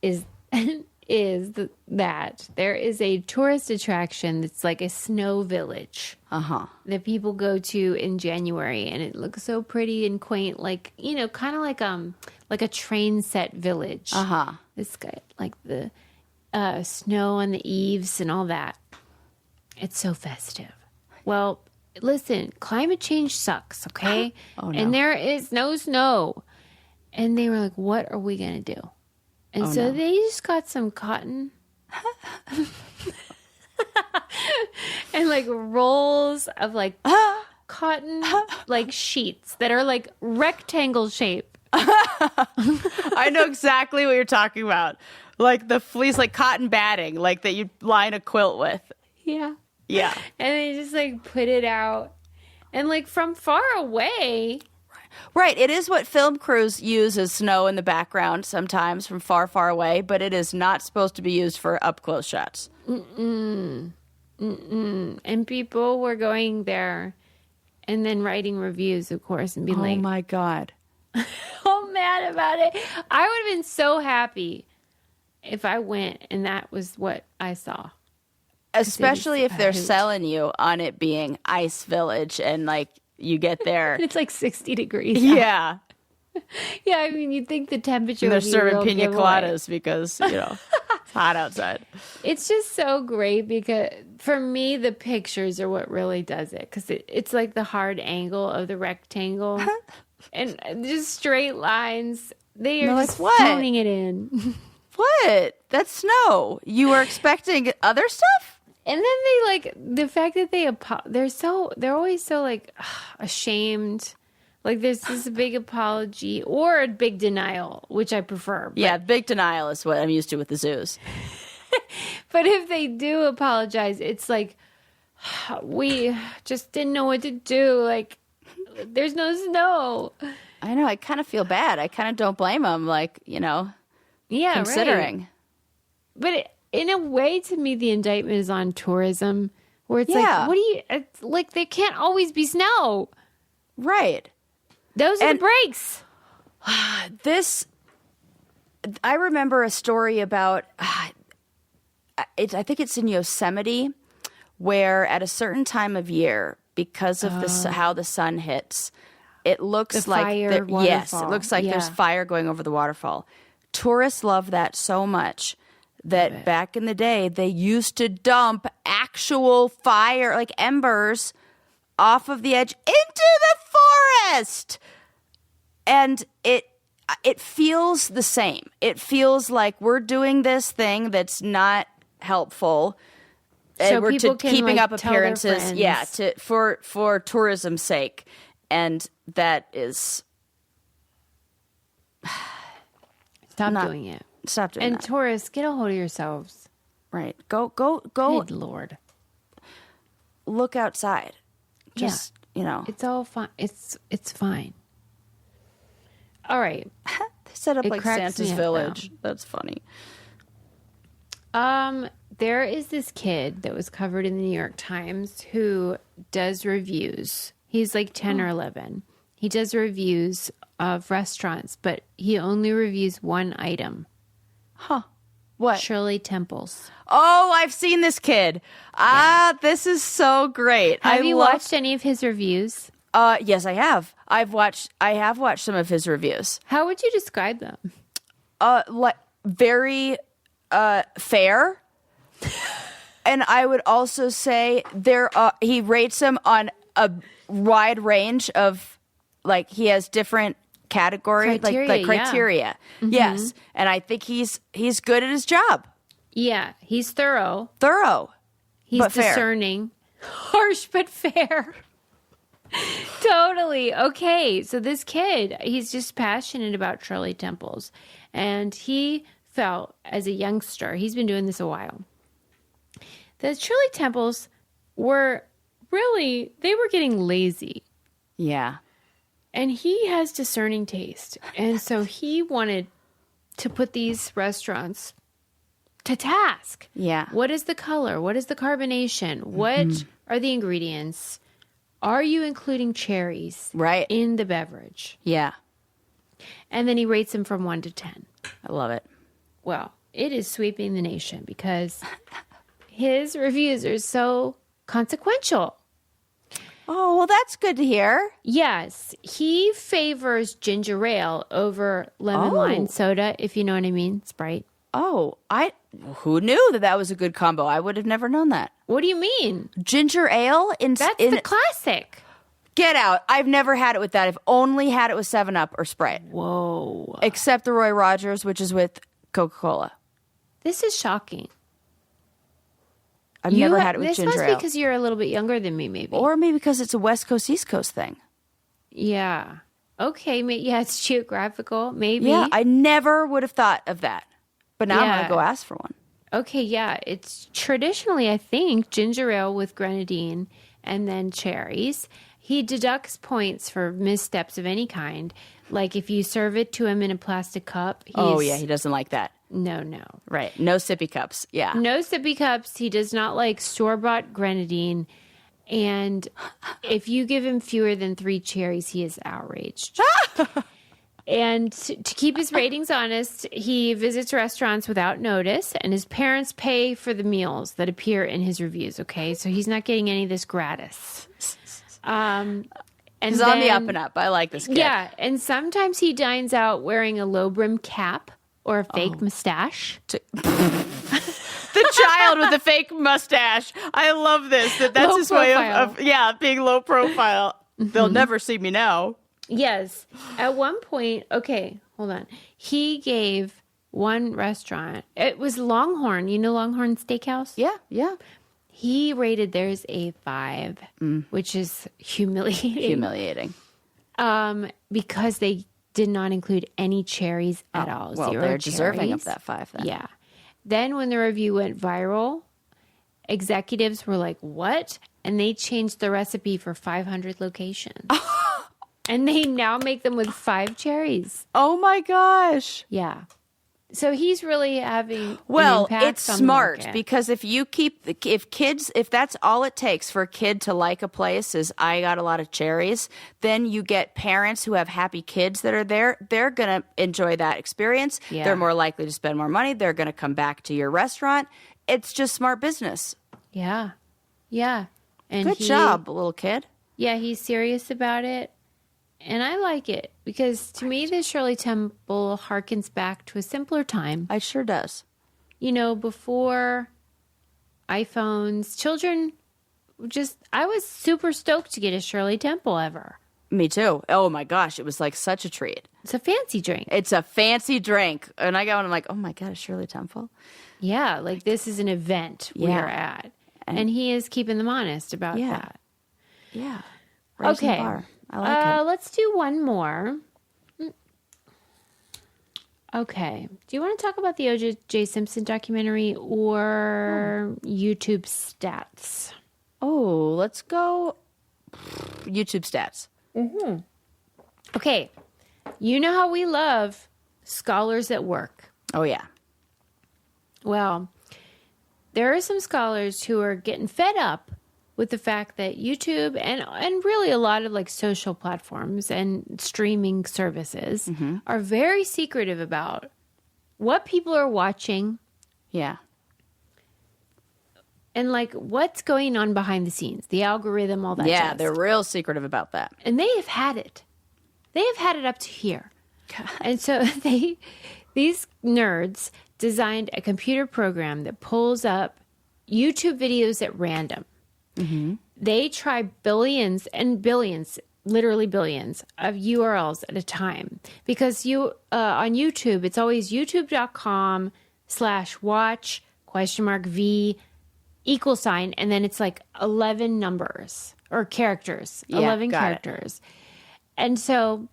is that there is a tourist attraction that's like a snow village that people go to in January, and it looks so pretty and quaint, like, you know, kind of like a train set village. It's got like the snow on the eaves and all that. It's so festive. Well, listen, climate change sucks, okay? Oh, no. And there is no snow. And they were like, what are we going to do? And they just got some cotton and like rolls of like cotton like sheets that are like rectangle shape. I know exactly what you're talking about. Like the fleece, like cotton batting, like that you line a quilt with. Yeah. Yeah. And they just like put it out. And like from far away. Right. It is what film crews use as snow in the background sometimes from far, far away, but it is not supposed to be used for up close shots. And people were going there and then writing reviews, of course, and being like, oh my God. so mad about it. I would have been so happy if I went and that was what I saw. Especially if they're selling you on it being Ice Village and like you get there. It's like 60 degrees. Yeah. Yeah, I mean, you'd think the temperature And they're would be serving a real pina giveaway. coladas because, you know, it's hot outside. It's just so great because for me, the pictures are what really does it. Because it's like the hard angle of the rectangle and just straight lines. They are Like, just what? phoning it in. What? That's snow. You were expecting other stuff? And then they like the fact that they're always so like ashamed. Like there's this big apology or a big denial, which I prefer. But, Yeah, big denial is what I'm used to with the zoos. but if they do apologize, it's like we just didn't know what to do. Like there's no snow. I know. I kind of feel bad. I kind of don't blame them. Like, you know, Yeah, considering. right. But in a way, to me, the indictment is on tourism, where it's Yeah. like, it's like there can't always be snow. Right. Those are the breaks. I remember a story about, I think it's in Yosemite, where at a certain time of year, because of how the sun hits, it looks The like fire yes, it waterfall. looks like there's Yeah. fire going over the waterfall. Tourists love that so much that back in the day they used to dump actual fire, like embers, off of the edge into the forest, and it feels the same. It feels like we're doing this thing that's not helpful. So And we're people can, keeping like, up tell their appearances, friends. yeah, for tourism's sake, and that is Stop not- doing it. stop doing And that. tourists, get a hold of yourselves. Right, go, Good Lord. look outside. Just you know, It's all fine. It's fine. All right. they set up It like cracks Santa's me up, village. That's funny. There is this kid that was covered in the New York Times who does reviews. He's like 10 or 11. He does reviews of restaurants, but he only reviews one item. Huh? What? Shirley Temple's. Oh, I've seen this kid. This is so great. Have you watched any of his reviews? Yes, I have. I have watched some of his reviews. How would you describe them? Like very fair. And I would also say he rates them on a wide range of, like, he has different category criteria. Mm-hmm. Yes, and I think he's good at his job. Yeah, he's thorough. He's He's discerning. Harsh but fair. Totally. Okay, so this kid, he's just passionate about Shirley Temples. And he felt, as a youngster, he's been doing this a while, that Shirley Temples they were getting lazy. Yeah. And he has discerning taste. And so he wanted to put these restaurants to task. Yeah. What is the color? What is the carbonation? What are the ingredients? Are you including cherries in the beverage? Yeah. And then he rates them from 1 to 10. I love it. Well, it is sweeping the nation because his reviews are so consequential. Oh, well, that's good to hear. Yes. He favors ginger ale over lemon lime soda, if you know what I mean. Sprite. Oh, who knew that was a good combo? I would have never known that. What do you mean? Ginger ale? That's the classic. Get out. I've never had it with that. I've only had it with 7-Up or Sprite. Whoa. Except the Roy Rogers, which is with Coca-Cola. This is shocking. I've never had it with ginger ale. This must be because you're a little bit younger than me, maybe. Or maybe because it's a West Coast, East Coast thing. Yeah. Okay. Yeah, it's geographical. Maybe. Yeah, I never would have thought of that. But now I'm going to go ask for one. Okay, yeah. It's traditionally, I think, ginger ale with grenadine and then cherries. He deducts points for missteps of any kind. Like if you serve it to him in a plastic cup. He doesn't like that. No. Right. No sippy cups. Yeah. No sippy cups. He does not like store-bought grenadine. And if you give him fewer than 3 cherries, he is outraged. And to keep his ratings honest, he visits restaurants without notice, and his parents pay for the meals that appear in his reviews, okay? So he's not getting any of this gratis. And he's on the up and up. I like this kid. Yeah, and sometimes he dines out wearing a low-brim cap or a fake mustache. The child with the fake mustache. I love this. That's low his profile. way of being low profile. They'll never see me now. Yes. At one point, okay, hold on. He gave one restaurant, it was Longhorn. You know Longhorn Steakhouse? Yeah. He rated theirs a 5, which is humiliating. Because they did not include any cherries at all. Well, 0 they're cherries. deserving of that 5 then. Yeah. Then when the review went viral, executives were like, what? And they changed the recipe for 500 locations. And they now make them with 5 cherries. Oh my gosh. Yeah. So he's really having well, an impact it's on smart the market. because if that's all it takes for a kid to like a place is I got a lot of cherries, then you get parents who have happy kids that are there. They're going to enjoy that experience. Yeah. They're more likely to spend more money. They're going to come back to your restaurant. It's just smart business. Yeah. And Good job, little kid. Yeah, he's serious about it. And I like it because to me, the Shirley Temple harkens back to a simpler time. It sure does. You know, before iPhones, children I was super stoked to get a Shirley Temple ever. Me too. Oh my gosh, it was like such a treat. It's a fancy drink. It's a fancy drink. And I go and I'm like, oh my God, a Shirley Temple? Yeah, like this is an event we're at. And he is keeping them honest about that. Yeah. Okay. The bar. I like it. Let's do one more. Okay. Do you want to talk about the O.J. Simpson documentary or YouTube stats? Oh, let's go YouTube stats. Okay. You know how we love scholars at work. Oh, yeah. Well, there are some scholars who are getting fed up with the fact that YouTube and really a lot of like social platforms and streaming services are very secretive about what people are watching. Yeah. And like what's going on behind the scenes, the algorithm, all that Yeah, jazz. they're real secretive about that. And they have had it. They have had it up to here. And so these nerds designed a computer program that pulls up YouTube videos at random. They try billions and billions, literally billions of URLs at a time because on YouTube, it's always youtube.com/watch?V > and then it's like 11 numbers or characters, 11 characters. And so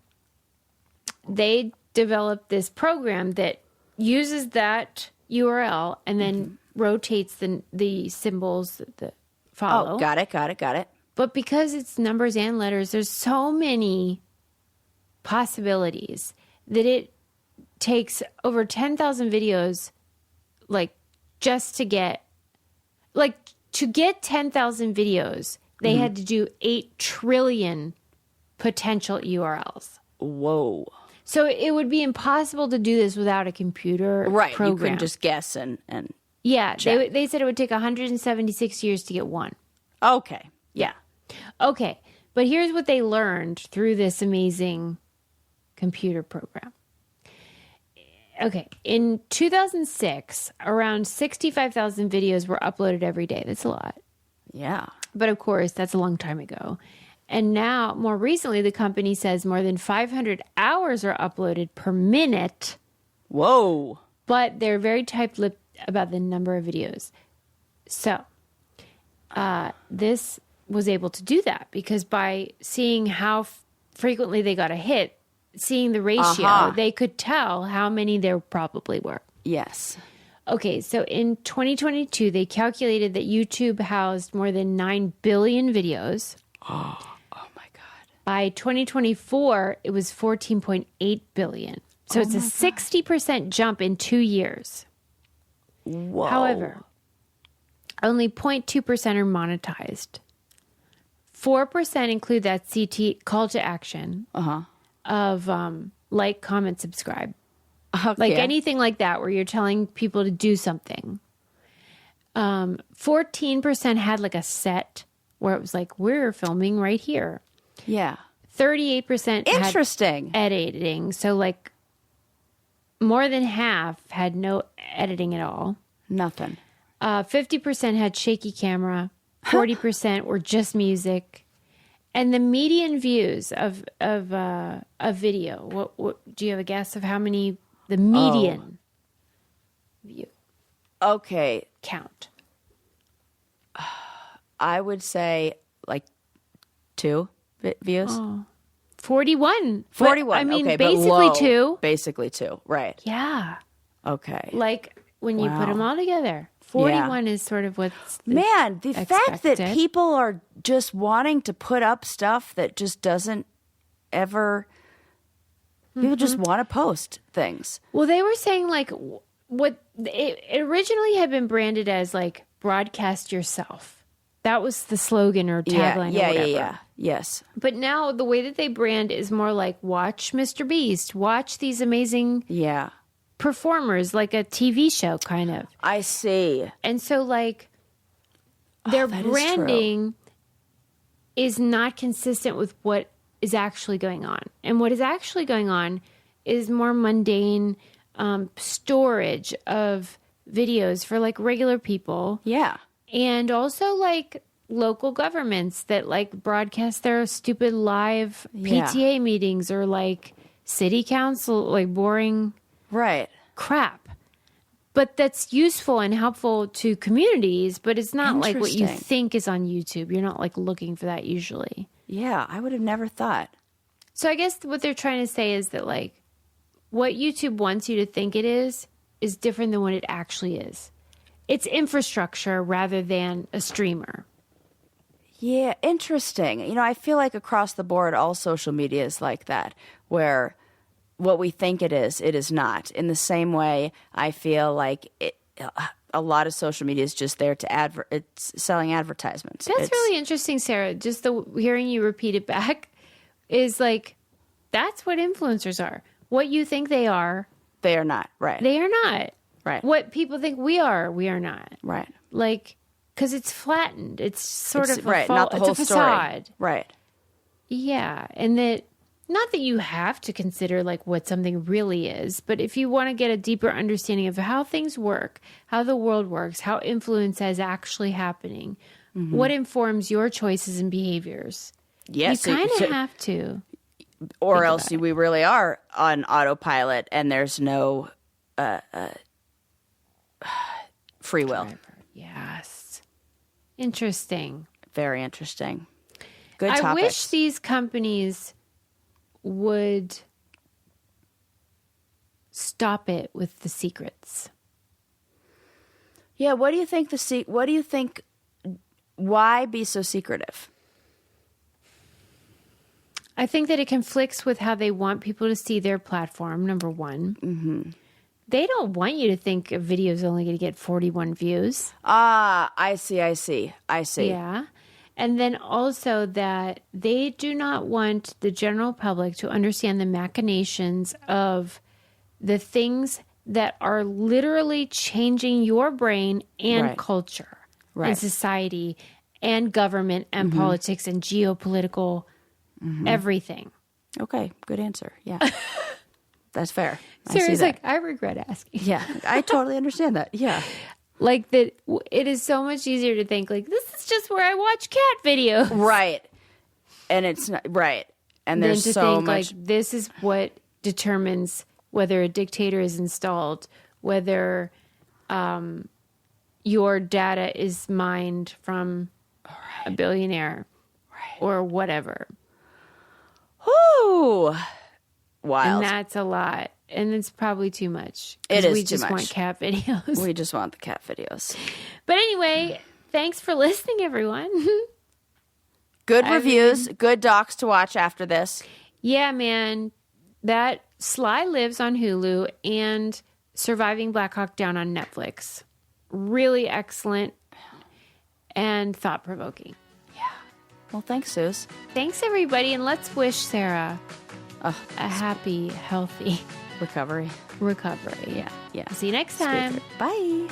they developed this program that uses that URL and then rotates the symbols, the follow. Oh, got it. But because it's numbers and letters, there's so many possibilities that it takes over 10,000 videos, like, just to get 10,000 videos, they had to do 8 trillion potential URLs. Whoa. So it would be impossible to do this without a computer program. You couldn't just guess and yeah, they said it would take 176 years to get one. Okay. Yeah. Okay. But here's what they learned through this amazing computer program. Okay. In 2006, around 65,000 videos were uploaded every day. That's a lot. Yeah. But of course, that's a long time ago. And now, more recently, the company says more than 500 hours are uploaded per minute. Whoa. But they're very tight-lipped about the number of videos. So, this was able to do that because by seeing how frequently they got a hit, seeing the ratio, they could tell how many there probably were. Yes. Okay, so in 2022, they calculated that YouTube housed more than 9 billion videos. Oh my God. By 2024, it was 14.8 billion. So it's a 60% jump in 2 years. Whoa. However, only 0.2% are monetized. 4% include that CT call to action of like, comment, subscribe. Okay. Like anything like that where you're telling people to do something. 14% had like a set where it was like, we're filming right here. Yeah. 38% Interesting. had editing. So like more than half had no editing at all. Nothing. 50% had shaky camera. 40% were just music. And the median views of a video, what do you have a guess of how many the median view count? I would say like 2 views. 41. 41. I mean, okay, basically but low. 2. Basically 2. Right. Yeah. Okay. Like when you put them all together. 41 is sort of what's Man, the fact that expected. people are just wanting to put up stuff that just doesn't ever... People just want to post things. Well, they were saying like what it originally had been branded as like broadcast yourself. That was the slogan or tagline or whatever. Yeah. Yes. But now the way that they brand is more like watch Mr. Beast, watch these amazing performers, like a TV show kind of. I see. And so like their branding is not consistent with what is actually going on. And what is actually going on is more mundane storage of videos for like regular people. Yeah. And also like local governments that like broadcast their stupid live PTA meetings or like city council, like boring crap. But that's useful and helpful to communities, but it's not like what you think is on YouTube. You're not like looking for that usually. Yeah, I would have never thought. So I guess what they're trying to say is that like what YouTube wants you to think it is different than what it actually is. It's infrastructure rather than a streamer. Yeah, interesting. You know, I feel like across the board, all social media is like that, where what we think it is not. In the same way, I feel like a lot of social media is just there to it's selling advertisements. That's really interesting, Sarah. Just hearing you repeat it back is like, that's what influencers are. What you think they are are not. Right. They are not. Right. What people think we are not. Right. Like, because it's flattened. It's sort of not the whole it's a facade. Story. Right. Yeah. And that, not that you have to consider like what something really is, but if you want to get a deeper understanding of how things work, how the world works, how influence is actually happening, what informs your choices and behaviors. Yes. You kind of have to. Or else we really are on autopilot and there's no free will. Yes. Interesting. Very interesting. Good topics. I wish these companies would stop it with the secrets. Yeah, what do you think why be so secretive? I think that it conflicts with how they want people to see their platform, number one. Mm-hmm. They don't want you to think a video is only going to get 41 views. Ah, I see. Yeah. And then also that they do not want the general public to understand the machinations of the things that are literally changing your brain and culture and society and government and politics and geopolitical everything. Okay, good answer. Yeah. That's fair. Sarah's like, I regret asking. Yeah, I totally understand that. Yeah. Like that, it is so much easier to think like, this is just where I watch cat videos. Right. And it's not, right. And there's to so think, much. like, this is what determines whether a dictator is installed, whether your data is mined from a billionaire or whatever. Whoo! Wild. And that's a lot. And it's probably too much. It is we too just much. want cat videos. We just want the cat videos. But anyway, thanks for listening, everyone. Good reviews, good docs to watch after this. Yeah, man. That Sly Lives on Hulu and Surviving Black Hawk Down on Netflix. Really excellent and thought-provoking. Yeah. Well, thanks, Suze. Thanks, everybody. And let's wish Sarah a happy, healthy recovery. Yeah. Yeah. See you next time. Bye.